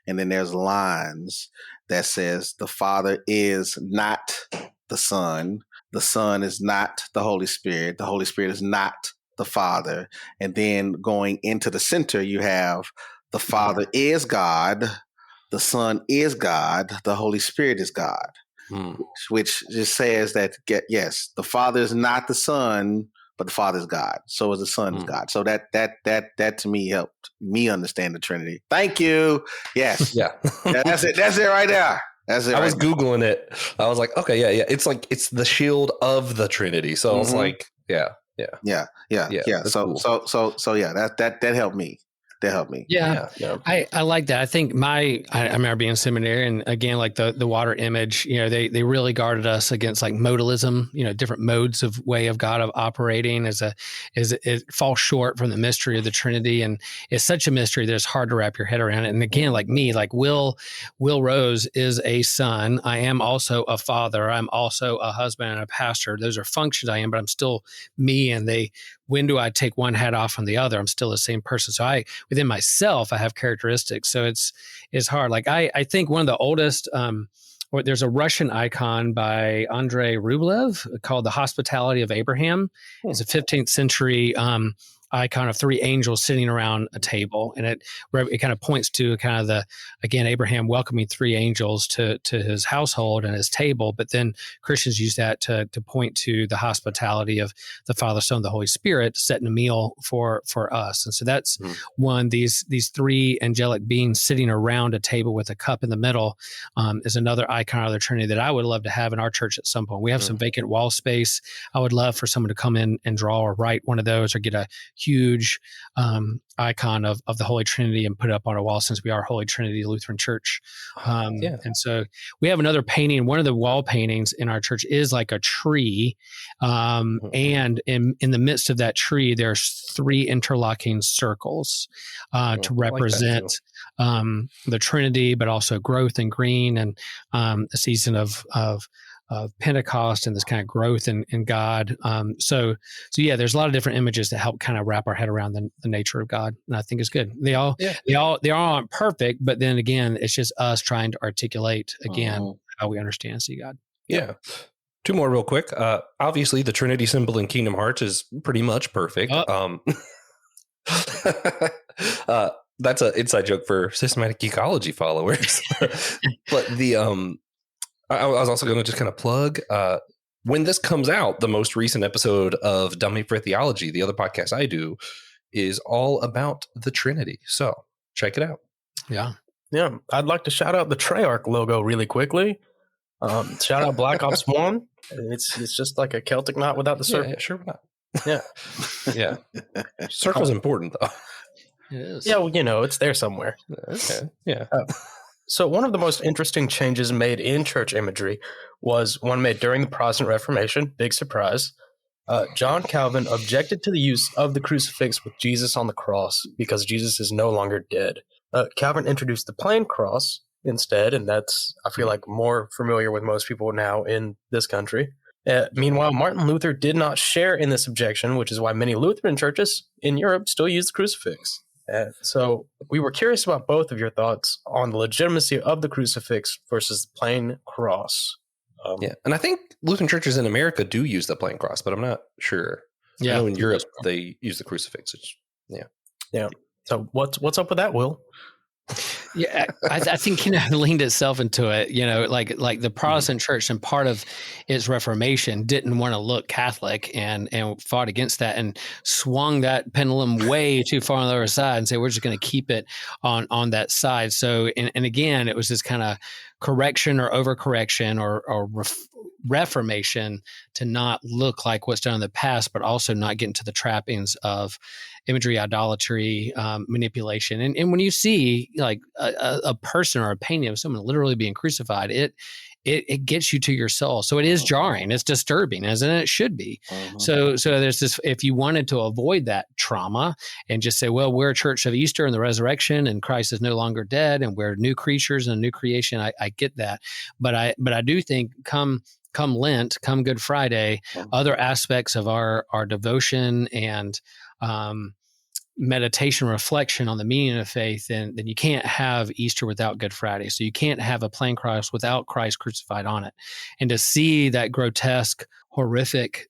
And then there's lines that says the Father is not the Son is not the Holy Spirit is not the Father. And then going into the center, you have the Father is God, the Son is God, the Holy Spirit is God, which just says that, yes, the Father is not the Son, but the Father is God. So is the Son is God. So that to me helped me understand the Trinity. Thank you. Yes. Yeah. That's it. That's it right there. That's it. I was Googling it. I was like, okay, yeah. It's like, it's the shield of the Trinity. So I was like, yeah. So cool. So yeah, that helped me. That helped me. Yeah. I like that. I think I remember being in seminary, and again, like the water image, they really guarded us against like modalism, different modes of way of God of operating as it falls short from the mystery of the Trinity. And it's such a mystery that it's hard to wrap your head around it. And again, like me, like Will Rose is a son. I am also a father. I'm also a husband and a pastor. Those are functions I am, but I'm still me. And when do I take one hat off on the other? I'm still the same person. So within myself, I have characteristics. So it's hard. Like I think one of the oldest, there's a Russian icon by Andrei Rublev called the Hospitality of Abraham. It's a 15th century icon of three angels sitting around a table, and it kind of points to kind of Abraham welcoming three angels to his household and his table. But then Christians use that to point to the hospitality of the Father, Son, and the Holy Spirit setting a meal for us. And so that's one. These three angelic beings sitting around a table with a cup in the middle is another icon of the Trinity that I would love to have in our church at some point. We have some vacant wall space. I would love for someone to come in and draw or write one of those, or get a huge icon of the Holy Trinity and put it up on a wall, since we are Holy Trinity Lutheran Church. And so we have another painting. One of the wall paintings in our church is like a tree. And in the midst of that tree, there's three interlocking circles to represent the Trinity, but also growth and green, and a season of Pentecost and this kind of growth in God. So yeah, there's a lot of different images that help kind of wrap our head around the nature of God. And I think it's good. They all aren't perfect, but then again, it's just us trying to articulate again how we understand and see God. Yeah. Two more real quick. Obviously the Trinity symbol in Kingdom Hearts is pretty much perfect. That's an inside joke for systematic ecology followers. But I was also going to just kind of plug, when this comes out, the most recent episode of Dummy for Theology, the other podcast I do, is all about the Trinity. So check it out. Yeah. I'd like to shout out the Treyarch logo really quickly. Shout out Black Ops 1. It's just like a Celtic knot without the circle. Yeah, sure not. Yeah. Yeah. Circle's important, though. It is. Yeah, well, it's there somewhere. Okay. Yeah. So one of the most interesting changes made in church imagery was one made during the Protestant Reformation. Big surprise. John Calvin objected to the use of the crucifix with Jesus on the cross because Jesus is no longer dead. Calvin introduced the plain cross, instead, and that's, I feel like, more familiar with most people now in this country. Meanwhile, Martin Luther did not share in this objection, which is why many Lutheran churches in Europe still use the crucifix. So we were curious about both of your thoughts on the legitimacy of the crucifix versus the plain cross. And I think Lutheran churches in America do use the plain cross, but I'm not sure. Yeah. I know in Europe they use the crucifix. Yeah. So what's up with that, Will? Yeah, I think leaned itself into it. Like the Protestant church and part of its Reformation didn't want to look Catholic and fought against that and swung that pendulum way too far on the other side and say we're just going to keep it on that side. So and again, it was this kind of correction or overcorrection or reformation to not look like what's done in the past, but also not get into the trappings of imagery, idolatry, manipulation. And when you see like a person or a painting of someone literally being crucified, it gets you to your soul. So it is jarring. It's disturbing, as it should be. So there's this, if you wanted to avoid that trauma and just say, well, we're a church of Easter and the resurrection and Christ is no longer dead and we're new creatures and a new creation, I get that. But I do think come Lent, come Good Friday, other aspects of our devotion and meditation, reflection on the meaning of faith, then you can't have Easter without Good Friday. So you can't have a plain cross without Christ crucified on it. And to see that grotesque, horrific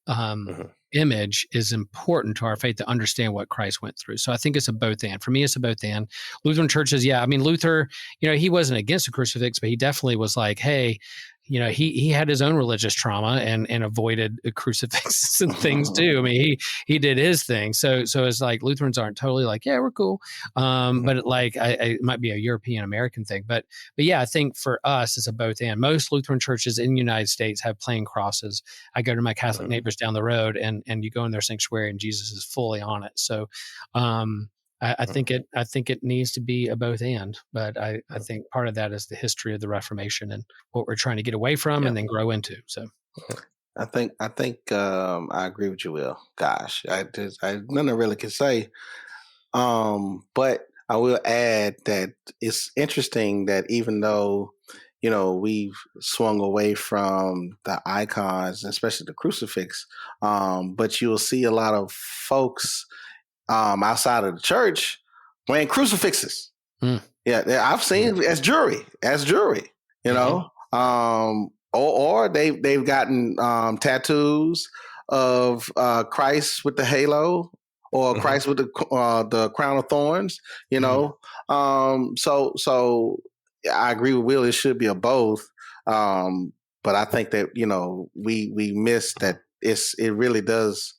image is important to our faith to understand what Christ went through. So I think it's a both and. For me, it's a both and. Lutheran churches, Luther, he wasn't against the crucifix, but he definitely was like, hey, he had his own religious trauma and avoided crucifixes and things too. I mean, he did his thing. So it's like Lutherans aren't totally like, yeah, we're cool. But it might be a European American thing. But yeah, I think for us, it's a both and. Most Lutheran churches in the United States have plain crosses. I go to my Catholic neighbors down the road and you go in their sanctuary and Jesus is fully on it. So, I think it needs to be a both and, but I think part of that is the history of the Reformation and what we're trying to get away from and then grow into. So, I think I agree with you, Will. Gosh, I nothing really can say, but I will add that it's interesting that even though we've swung away from the icons, especially the crucifix, but you'll see a lot of folks outside of the church wearing crucifixes. Yeah, I've seen as jewelry, or they've gotten tattoos of Christ with the halo or Christ with the crown of thorns. So I agree with Will. It should be a both, but I think that we miss that. It really does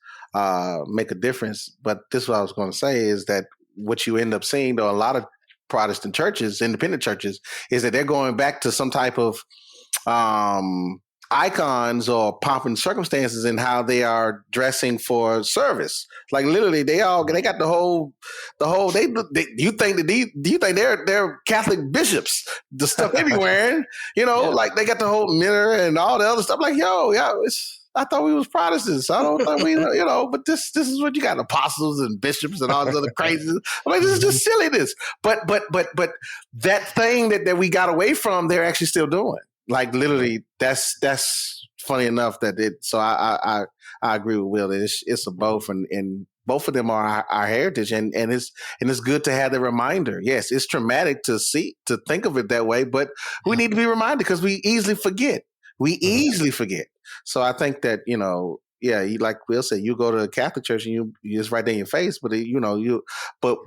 make a difference. But this is what I was going to say is that what you end up seeing, though, a lot of Protestant churches, independent churches, is that they're going back to some type of icons or pomp and circumstances in how they are dressing for service. Like literally, they got the whole. Do you think they're Catholic bishops? The stuff they be wearing, like they got the whole mirror and all the other stuff. Like, I thought we was Protestants. I don't think we, but this is what you got, apostles and bishops and all this other crazy. I'm like, this is just silliness. But that thing that we got away from, they're actually still doing. Like literally, that's funny enough that it. So I agree with Will that it's a both, and both of them are our heritage, and it's good to have the reminder. Yes, it's traumatic to think of it that way, but we need to be reminded because we easily forget. So I think that, you, like Will said, you go to a Catholic church and you just right there in your face, but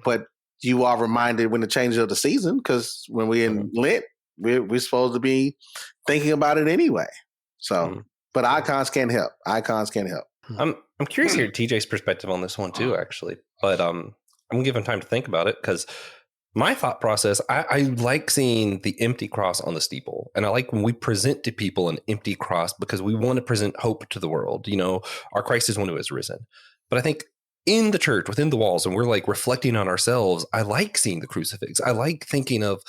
but you are reminded when the change of the season, because when we're in Lent, we're supposed to be thinking about it anyway. So, but icons can't help. I'm curious to hear TJ's perspective on this one too, actually, but I'm gonna give him time to think about it because my thought process, I like seeing the empty cross on the steeple. And I like when we present to people an empty cross because we want to present hope to the world. Our Christ is one who has risen. But I think in the church, within the walls, and we're like reflecting on ourselves, I like seeing the crucifix. I like thinking of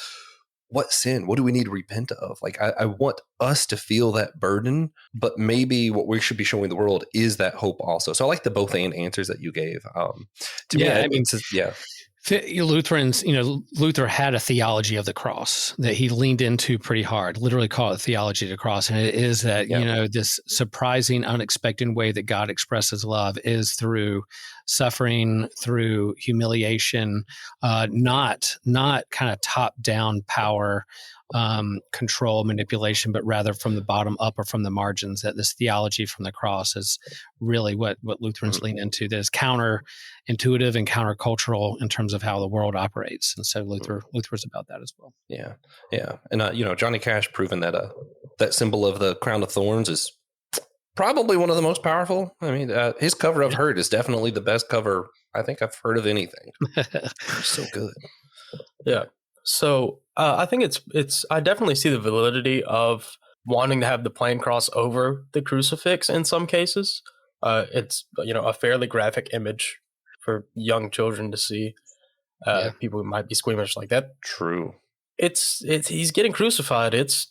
what sin, what do we need to repent of? Like, I want us to feel that burden, but maybe what we should be showing the world is that hope also. So I like the both and answers that you gave. Lutherans, Luther had a theology of the cross that he leaned into pretty hard, literally call it theology of the cross. And it is that, this surprising, unexpected way that God expresses love is through suffering, through humiliation, not kind of top-down power, control, manipulation, but rather from the bottom up or from the margins. That this theology from the cross is really what Lutherans lean into. That is counterintuitive and countercultural in terms of how the world operates, and so Luther's about that as well. Yeah. And Johnny Cash proven that that symbol of the crown of thorns is probably one of the most powerful. I mean, his cover of Hurt is definitely the best cover I think I've heard of anything. It's so good. Yeah. So I think I definitely see the validity of wanting to have the plain cross over the crucifix in some cases. It's, a fairly graphic image for young children to see. People who might be squeamish like that. True. He's getting crucified. It's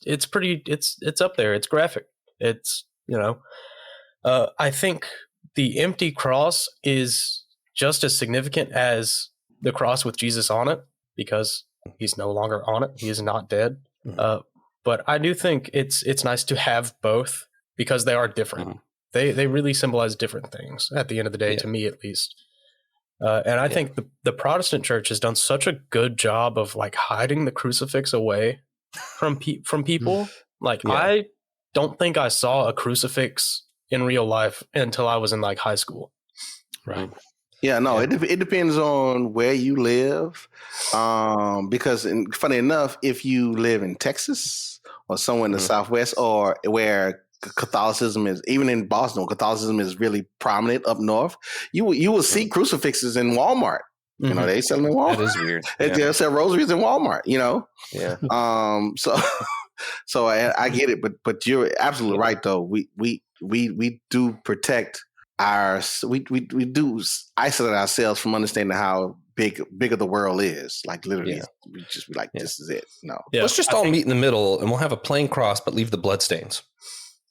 up there. It's graphic. It's, I think the empty cross is just as significant as the cross with Jesus on it, because he's no longer on it. He is not dead. But I do think it's nice to have both, because they are different. They really symbolize different things at the end of the day, to me at least. And I think the Protestant church has done such a good job of like hiding the crucifix away from people. I don't think I saw a crucifix in real life until I was in like high school. Right. Yeah, no, it depends on where you live, because funny enough, if you live in Texas or somewhere in the Southwest, or where Catholicism is, even in Boston, Catholicism is really prominent up north, you will see crucifixes in Walmart. They sell them in Walmart. That is weird. They sell rosaries in Walmart. Yeah. So I get it, but you're absolutely right though. We do protect we do isolate ourselves from understanding how bigger the world is. Like literally, we just be like, this is it. No, let's just all meet in the middle, and we'll have a plain cross, but leave the blood stains.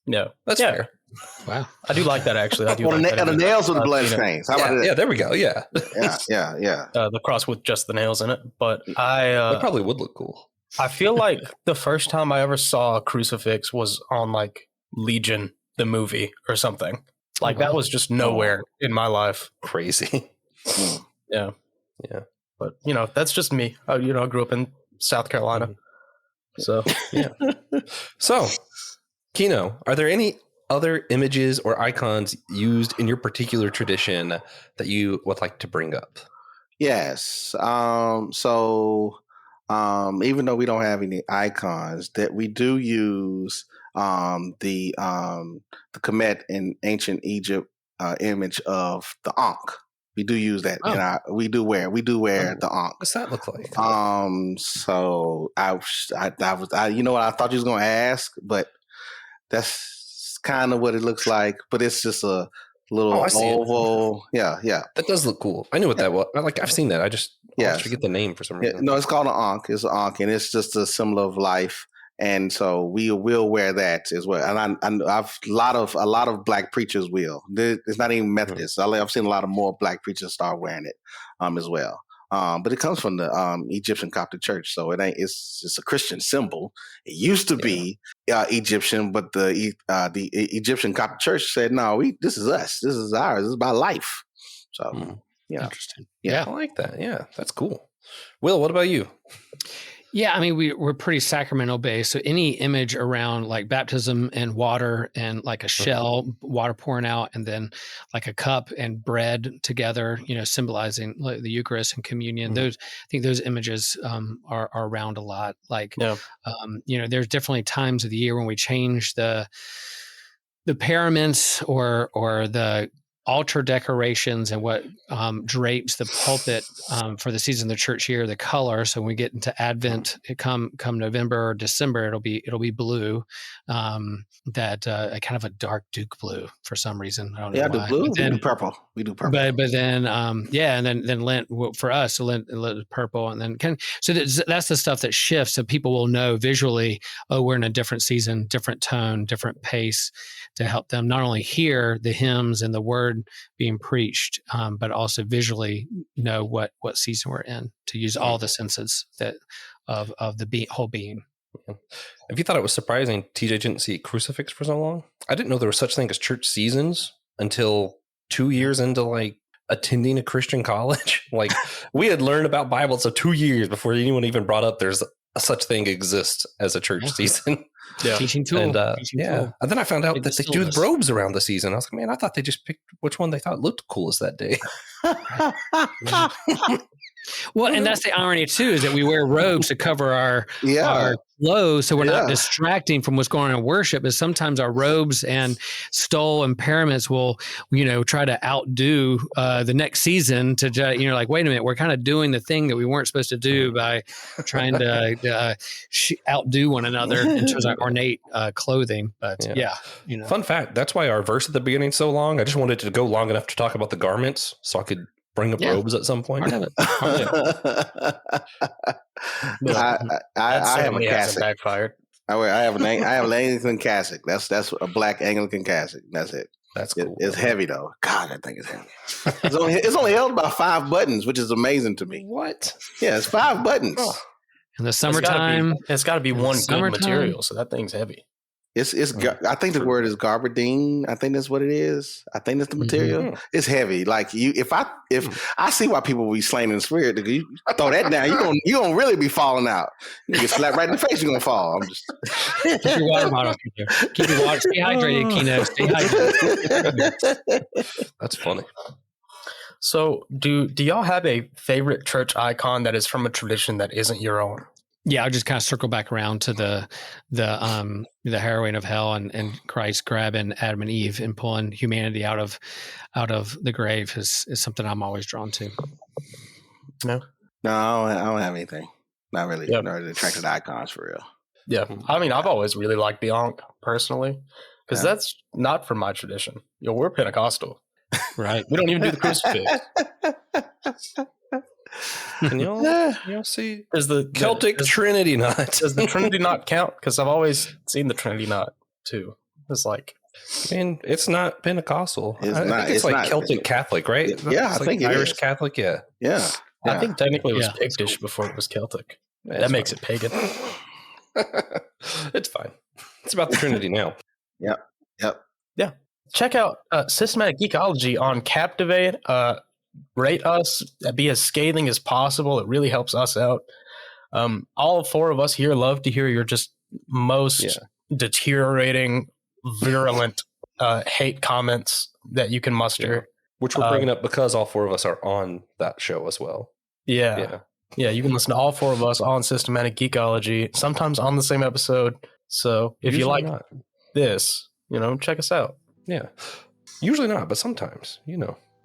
No, that's fair. Wow, I do like that actually. I do like that. The nails with the blood stains. How about that? Yeah, there we go. Yeah, yeah. The cross with just the nails in it, but that probably would look cool. I feel like the first time I ever saw a crucifix was on like Legion, the movie, or something. Like that was just nowhere in my life. Crazy. Yeah. But that's just me. I grew up in South Carolina. So yeah. So, Keno, are there any other images or icons used in your particular tradition that you would like to bring up? Yes. So even though we don't have any icons, that we do use the Kemet in ancient Egypt image of the ankh. We do use that. We do wear the ankh. What's that look like? So I thought you was gonna ask, but that's kind of what it looks like. But it's just a little oval. Yeah. That does look cool. I knew what that was. I've seen that. I just forget the name for some reason. No, it's called an ankh. It's an ankh, and it's just a symbol of life. And so we will wear that as well. And I've a lot of black preachers will. It's not even Methodists. I've seen a lot of more black preachers start wearing it as well. But it comes from the Egyptian Coptic Church, so it's a Christian symbol. It used to be Egyptian, but the Egyptian Coptic Church said, "No, this is us. This is ours. This is about life." So interesting. Yeah, I like that. Yeah, that's cool. Will, what about you? Yeah, I mean, we're pretty sacramental based. So any image around like baptism and water and like a shell, water pouring out, and then like a cup and bread together, symbolizing like the Eucharist and communion. I think those images are around a lot. Like, there's definitely times of the year when we change the paraments or the altar decorations and what drapes the pulpit for the season of the church year, the color. So when we get into Advent, come November or December, it'll be blue, that kind of a dark Duke blue for some reason. I don't know why. I do blue. We do purple. But then and then Lent for us, Lent is purple, and then that's the stuff that shifts, so people will know visually. Oh, we're in a different season, different tone, different pace, to help them not only hear the hymns and the words word being preached, but also visually know what season we're in, to use all the senses that of the whole being. If you thought it was surprising TJ didn't see Crucifix for so long, I didn't know there was such thing as church seasons until 2 years into like attending a Christian college. Like we had learned about Bible so 2 years before anyone even brought up there's such thing exists as a church season. Yeah. Teaching tool. And teaching tool. and then I found out They that they distilled do us. the robes around the season. I was like, man, I thought they just picked which one they thought looked coolest that day. Well, and that's the irony too, is that we wear robes to cover our clothes, so we're not distracting from what's going on in worship. Is sometimes our robes and stole and paraments will, try to outdo the next season. To like, wait a minute, we're kind of doing the thing that we weren't supposed to do by trying to outdo one another in terms of ornate clothing. But Fun fact: that's why our verse at the beginning is so long. I just wanted to go long enough to talk about the garments, so I could bring up robes at some point. I have a cassock. Backfired. I have an Anglican cassock. That's a black Anglican cassock. That's it. That's cool. It's heavy though. God, that thing is heavy. It's only held by 5 buttons, which is amazing to me. What? Yeah, it's 5 buttons. Oh. in the summertime, It's got to be one good Summertime. material, so that thing's heavy. I think the word is garbardine. I think that's what it is. I think that's the material. Mm-hmm. It's heavy. Like if I see why people be slain in the spirit, you throw that down, you gonna really be falling out. You get slapped right in the face, you're gonna fall. I'm just keep your water bottle. Keep your water. Stay hydrated, Keno. Stay hydrated. That's funny. So, do y'all have a favorite church icon that is from a tradition that isn't your own? Yeah, I'll just kind of circle back around to the harrowing of hell and Christ grabbing Adam and Eve and pulling humanity out of the grave is something I'm always drawn to. No, I don't have anything. Not really. Yep. Not really attracted to icons for real. yeah. I mean, I've always really liked the ankh personally, because that's not from my tradition. We're Pentecostal, Right. we don't even do the crucifix. Can y'all see Is the Celtic Trinity knot? Does the Trinity knot count? Because I've always seen the Trinity knot too. It's like, Man, it's not Pentecostal. It's I not- think it's it's like not. Celtic Catholic, right? Yeah, It's I think it Irish is. Catholic. Yeah, Yeah. I think technically it was Yeah. Pictish before it was Celtic. That's That makes fine. it pagan. It's fine. It's about the Trinity now. Yep. Check out Systematic Geekology on Captivate. Rate us, be as scathing as possible. It really helps us out. All 4 of us here love to hear your just most deteriorating, virulent hate comments that you can muster. Which we're bringing up because all 4 of us are on that show as well. Yeah, you can listen to all 4 of us on Systematic Geekology, sometimes on the same episode. So if you Usually like not. this, check us out. Yeah. Usually not, but sometimes,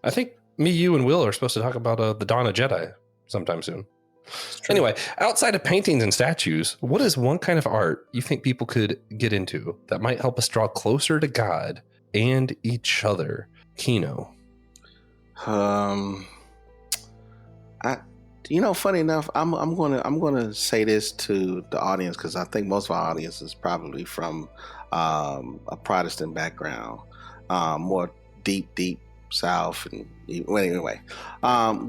I think me, you, and Will are supposed to talk about the Dawn of Jedi sometime soon. Anyway, outside of paintings and statues, what is one kind of art you think people could get into that might help us draw closer to God and each other? Keno. Funny enough, I'm gonna say this to the audience because I think most of our audience is probably from a Protestant background, more deep South. And anyway,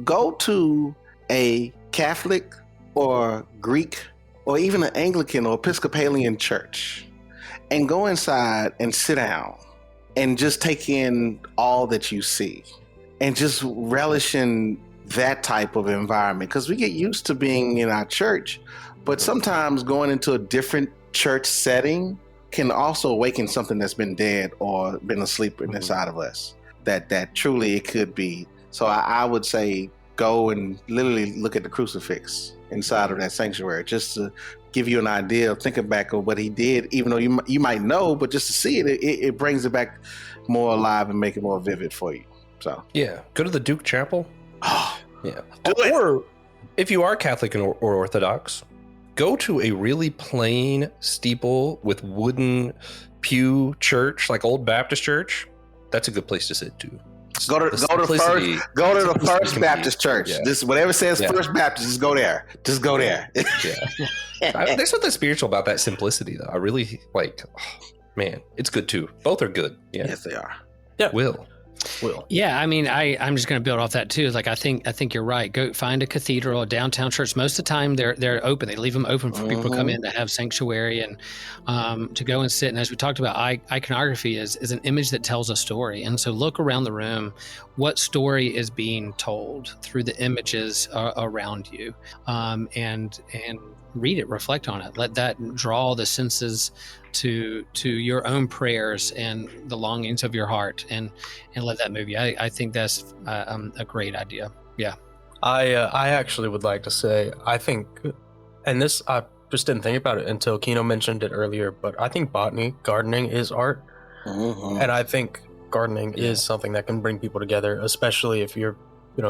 go to a Catholic or Greek or even an Anglican or Episcopalian church and go inside and sit down and just take in all that you see and just relish in that type of environment, because we get used to being in our church, but sometimes going into a different church setting can also awaken something that's been dead or been asleep inside of us that truly it could be. So I would say go and literally look at the crucifix inside of that sanctuary, just to give you an idea of thinking back of what he did, even though you might know, but just to see it brings it back more alive and make it more vivid for you. So Yeah. Go to the Duke Chapel. Yeah. Do it. Or if you are Catholic or Orthodox, go to a really plain steeple with wooden pew church, like Old Baptist church. That's a good place to sit too. Go to the First Baptist Church. Yeah. This whatever says First Baptist, just go there. Just go there. Yeah. There's something spiritual about that simplicity, though. I really like. Man, it's good too. Both are good. Yeah. Yes, they are. Yeah. Will. Will. Yeah, I mean, I'm just going to build off that too. Like, I think you're right. Go find a cathedral, a downtown church. Most of the time, they're open. They leave them open for people to come in to have sanctuary and to go and sit. And as we talked about, iconography is an image that tells a story. And so, look around the room. What story is being told through the images around you, and read it, reflect on it. Let that draw the senses to your own prayers and the longings of your heart, and let that move you. I think that's a great idea. Yeah. I actually would like to say, I think, and this, I just didn't think about it until Keno mentioned it earlier, but I think botany, gardening is art. And I think gardening is something that can bring people together, especially if you're,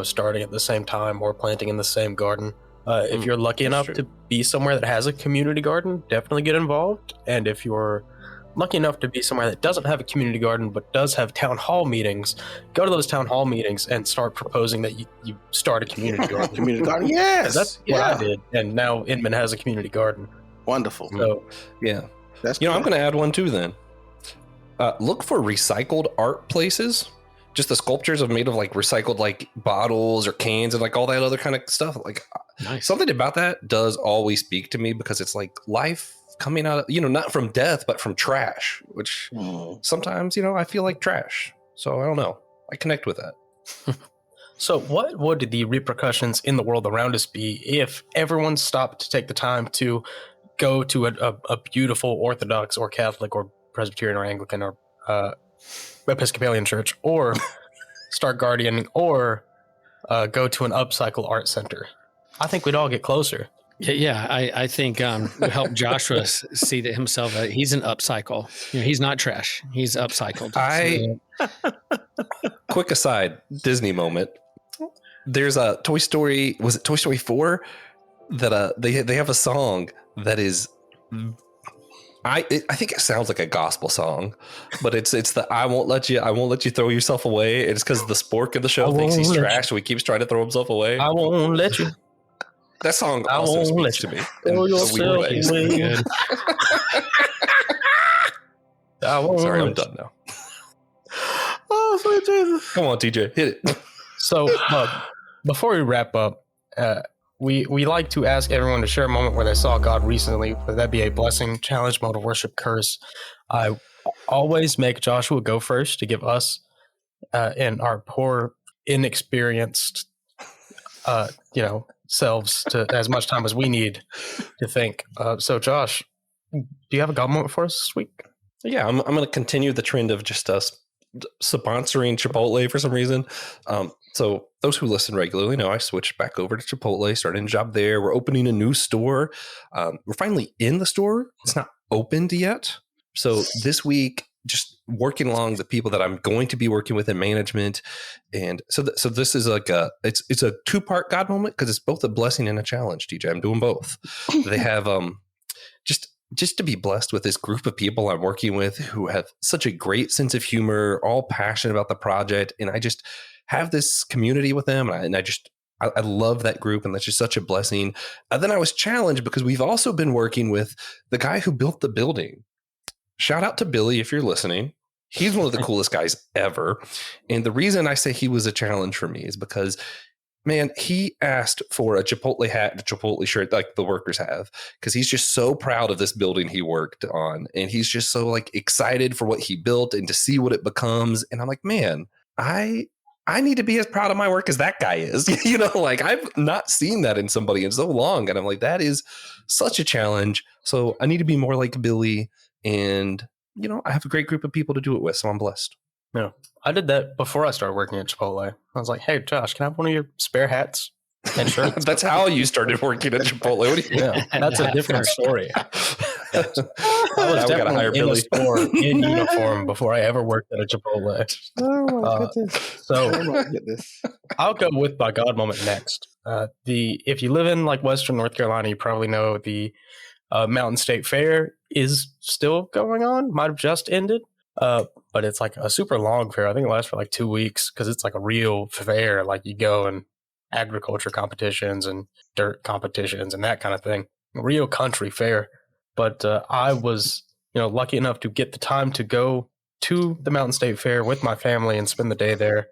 starting at the same time or planting in the same garden. If you're lucky enough to be somewhere that has a community garden, definitely get involved. And if you're lucky enough to be somewhere that doesn't have a community garden but does have town hall meetings, go to those town hall meetings and start proposing that you start a community garden. Community garden, yes. That's what I did. And now Inman has a community garden. Wonderful. So, Yeah. That's I'm good. going to add one too then. Look for recycled art places. Just the sculptures are made of like recycled like bottles or cans and like all that other kind of stuff. Like Nice. something about that does always speak to me because it's like life coming out of, not from death, but from trash, which sometimes, I feel like trash. So I don't know. I connect with that. So what would the repercussions in the world around us be if everyone stopped to take the time to go to a beautiful Orthodox or Catholic or Presbyterian or Anglican or Episcopalian church, or start gardening, or go to an upcycle art center? I think we'd all get closer. Yeah, I think it helped Joshua see that himself. He's an upcycle. He's not trash. He's upcycled. Quick aside, Disney moment. There's a Toy Story. Was it Toy Story 4? That they have a song that is. I think it sounds like a gospel song, but it's the I won't let you throw yourself away. It's because the spork in the show thinks he's trash, so he keeps trying to throw himself away. I won't let you. That song I also won't speaks let to me throw in a yourself weird way. away. I won't Sorry, I'm let you. done now. Oh, sweet Jesus. Come on, TJ, hit it. So before we wrap up, we like to ask everyone to share a moment where they saw God recently, whether that be a blessing, challenge, mode of worship, curse. I always make Joshua go first to give us and our poor, inexperienced, selves to as much time as we need to think. So, Josh, do you have a God moment for us this week? Yeah, I'm going to continue the trend of just us sponsoring Chipotle for some reason. So those who listen regularly know I switched back over to Chipotle, started a job there. We're opening a new store. We're finally in the store. It's not opened yet. So this week, just working along the people that I'm going to be working with in management. And so this is like it's a 2-part God moment because it's both a blessing and a challenge, TJ. I'm doing both. They have just to be blessed with this group of people I'm working with who have such a great sense of humor, all passionate about the project. And I just have this community with them. And I love that group. And that's just such a blessing. And then I was challenged because we've also been working with the guy who built the building. Shout out to Billy if you're listening. He's one of the coolest guys ever. And the reason I say he was a challenge for me is because, man, he asked for a Chipotle hat and a Chipotle shirt like the workers have, because he's just so proud of this building he worked on. And he's just so like excited for what he built and to see what it becomes. And I'm like, man, I need to be as proud of my work as that guy is. Like I've not seen that in somebody in so long. And I'm like, that is such a challenge. So I need to be more like Billy. And, I have a great group of people to do it with. So I'm blessed. Yeah, I did that before I started working at Chipotle. I was like, hey, Josh, can I have one of your spare hats and shirts? That's how you started working at Chipotle. What do you Yeah, that's a different story. I was definitely in the store in uniform before I ever worked at a Chipotle. Oh my goodness. So Oh my goodness. I'll go with my God moment next. If you live in like Western North Carolina, you probably know the Mountain State Fair is still going on. Might have just ended. But it's like a super long fair. I think it lasts for like 2 weeks because it's like a real fair. Like you go and agriculture competitions and dirt competitions and that kind of thing. A real country fair. But I was, lucky enough to get the time to go to the Mountain State Fair with my family and spend the day there,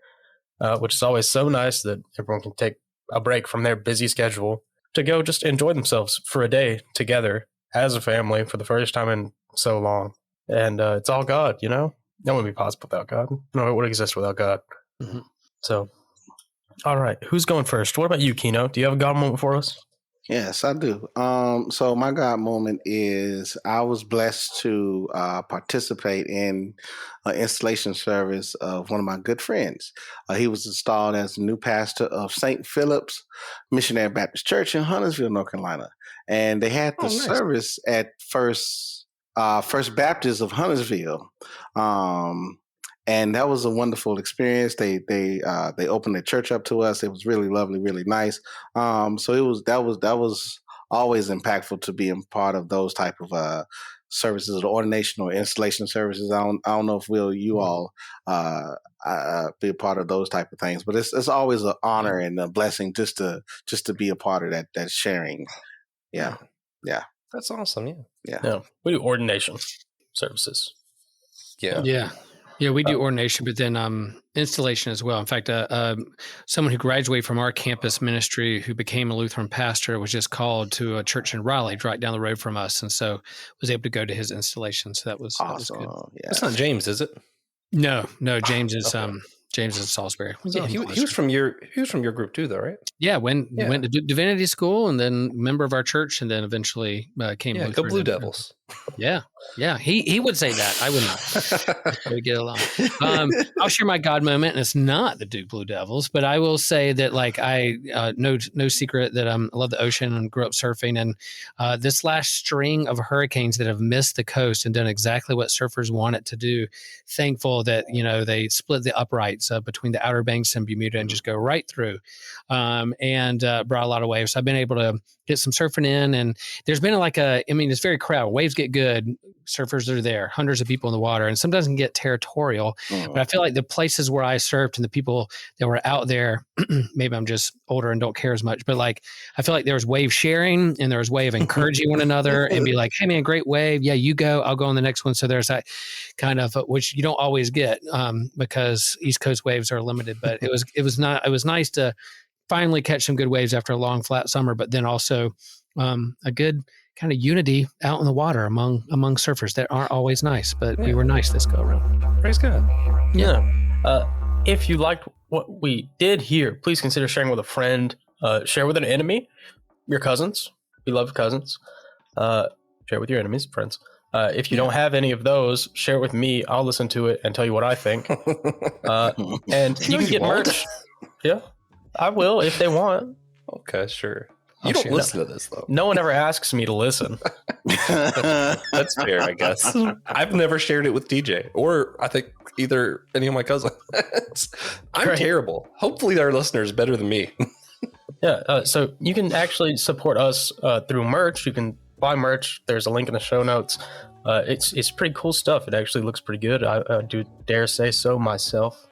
which is always so nice that everyone can take a break from their busy schedule to go just enjoy themselves for a day together as a family for the first time in so long. And it's all God, you know? That wouldn't be possible without God. No, it would exist without God. Mm-hmm. So, all right. Who's going first? What about you, Keno? Do you have a God moment for us? Yes, I do. So my God moment is I was blessed to participate in an installation service of one of my good friends. He was installed as the new pastor of St. Philip's Missionary Baptist Church in Huntersville, North Carolina. And they had the service at First Baptist of Huntersville. And that was a wonderful experience. They opened the church up to us. It was really lovely, really nice. So that was always impactful to be a part of those type of services, or ordination or installation services. I don't know if you all be a part of those type of things, but it's always an honor and a blessing just to be a part of that sharing. Yeah. That's awesome. Yeah. We do ordination services. Yeah, we do ordination, but then installation as well. In fact, someone who graduated from our campus ministry who became a Lutheran pastor was just called to a church in Raleigh, right down the road from us, and so was able to go to his installation. So that was awesome. That was good. Yeah. That's not James, is it? No, James is James is in Salisbury. He was from your group too, though, right? Yeah, went to divinity school and then member of our church, and then eventually came. Yeah, Lutheran. go Blue Devils. Yeah. He would say that. I would not. We get along. I'll share my God moment, and it's not the Duke Blue Devils, but I will say that, like, I no secret that I love the ocean and grew up surfing, and this last string of hurricanes that have missed the coast and done exactly what surfers want it to do. Thankful that they split the uprights between the Outer Banks and Bermuda and just go right through, and brought a lot of waves. So I've been able to get some surfing in, and there's been it's very crowded. Waves get good. Surfers are there, hundreds of people in the water, and sometimes can get territorial. But I feel like the places where I surfed and the people that were out there, maybe I'm just older and don't care as much, but like I feel like there was wave sharing and there was way of encouraging one another and be like, hey man, great wave. Yeah, you go, I'll go on the next one. So there's that kind of, which you don't always get because East Coast waves are limited, but it was nice to finally catch some good waves after a long flat summer, but then also a good kind of unity out in the water among surfers that aren't always nice, but we were nice this go around. Praise God. Yeah. If you liked what we did here, please consider sharing with a friend, share with an enemy, your cousins, beloved cousins, share with your enemies, friends. If you don't have any of those, share it with me. I'll listen to it and tell you what I think. And you can get merch. Yeah, I will if they want. Okay, sure. You don't listen to this, though. No one ever asks me to listen. That's fair, I guess. I've never shared it with TJ, or I think either any of my cousins. I'm terrible. Hopefully our listeners better than me. Yeah, so you can actually support us through merch. You can buy merch. There's a link in the show notes. It's pretty cool stuff. It actually looks pretty good. I do dare say so myself.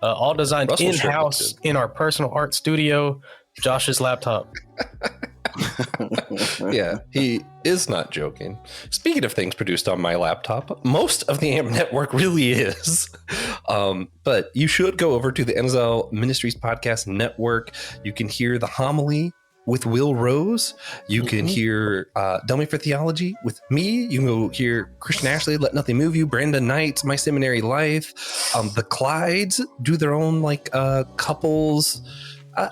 All designed in-house in our personal art studio, Josh's laptop. Yeah, he is not joking. Speaking of things produced on my laptop, most of the AMP network really is. But you should go over to the Evangelical Ministries Podcast Network. You can hear the homily with Will Rose. You can hear Dummy for Theology with me. You can go hear Christian Ashley, Let Nothing Move You, Brandon Knight, My Seminary Life. The Clydes do their own couples.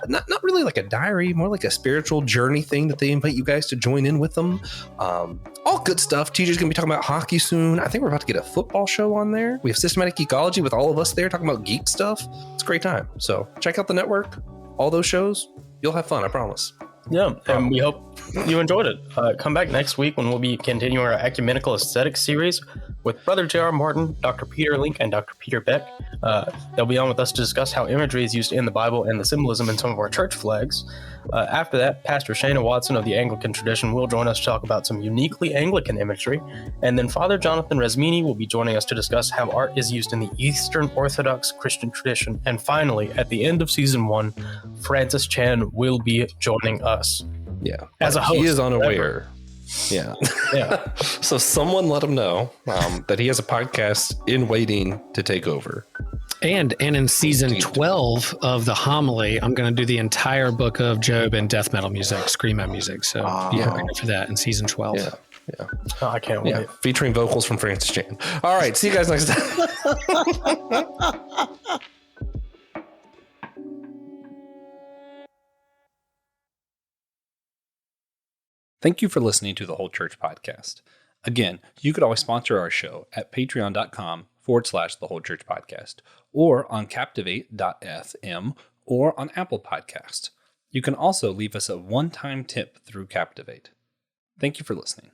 Not really like a diary, more like a spiritual journey thing that they invite you guys to join in with them. All good stuff. TJ's going to be talking about hockey soon. I think we're about to get a football show on there. We have Systematic Geekology with all of us there talking about geek stuff. It's a great time. So check out the network, all those shows. You'll have fun, I promise. Yeah, and we hope you enjoyed it. Come back next week when we'll be continuing our ecumenical aesthetics series with Brother J.R. Martin, Dr. Peter Link, and Dr. Peter Beck. They'll be on with us to discuss how imagery is used in the Bible and the symbolism in some of our church flags. After that, Pastor Shana Watson of the Anglican tradition will join us to talk about some uniquely Anglican imagery. And then Father Jonathan Resmini will be joining us to discuss how art is used in the Eastern Orthodox Christian tradition. And finally, at the end of season 1, Francis Chan will be joining us. Yeah. As a host. He is unaware Yeah. Yeah. So someone let him know that he has a podcast in waiting to take over. And in season 12 of the homily, I'm going to do the entire book of Job and death metal music, screamo music. So be prepared for that in season 12. Yeah. Yeah. Oh, I can't wait. Yeah. Featuring vocals from Francis Chan. All right. See you guys next time. Thank you for listening to the Whole Church Podcast. Again, you could always sponsor our show at patreon.com/the Whole Church Podcast, or on captivate.fm, or on Apple Podcasts. You can also leave us a one-time tip through Captivate. Thank you for listening.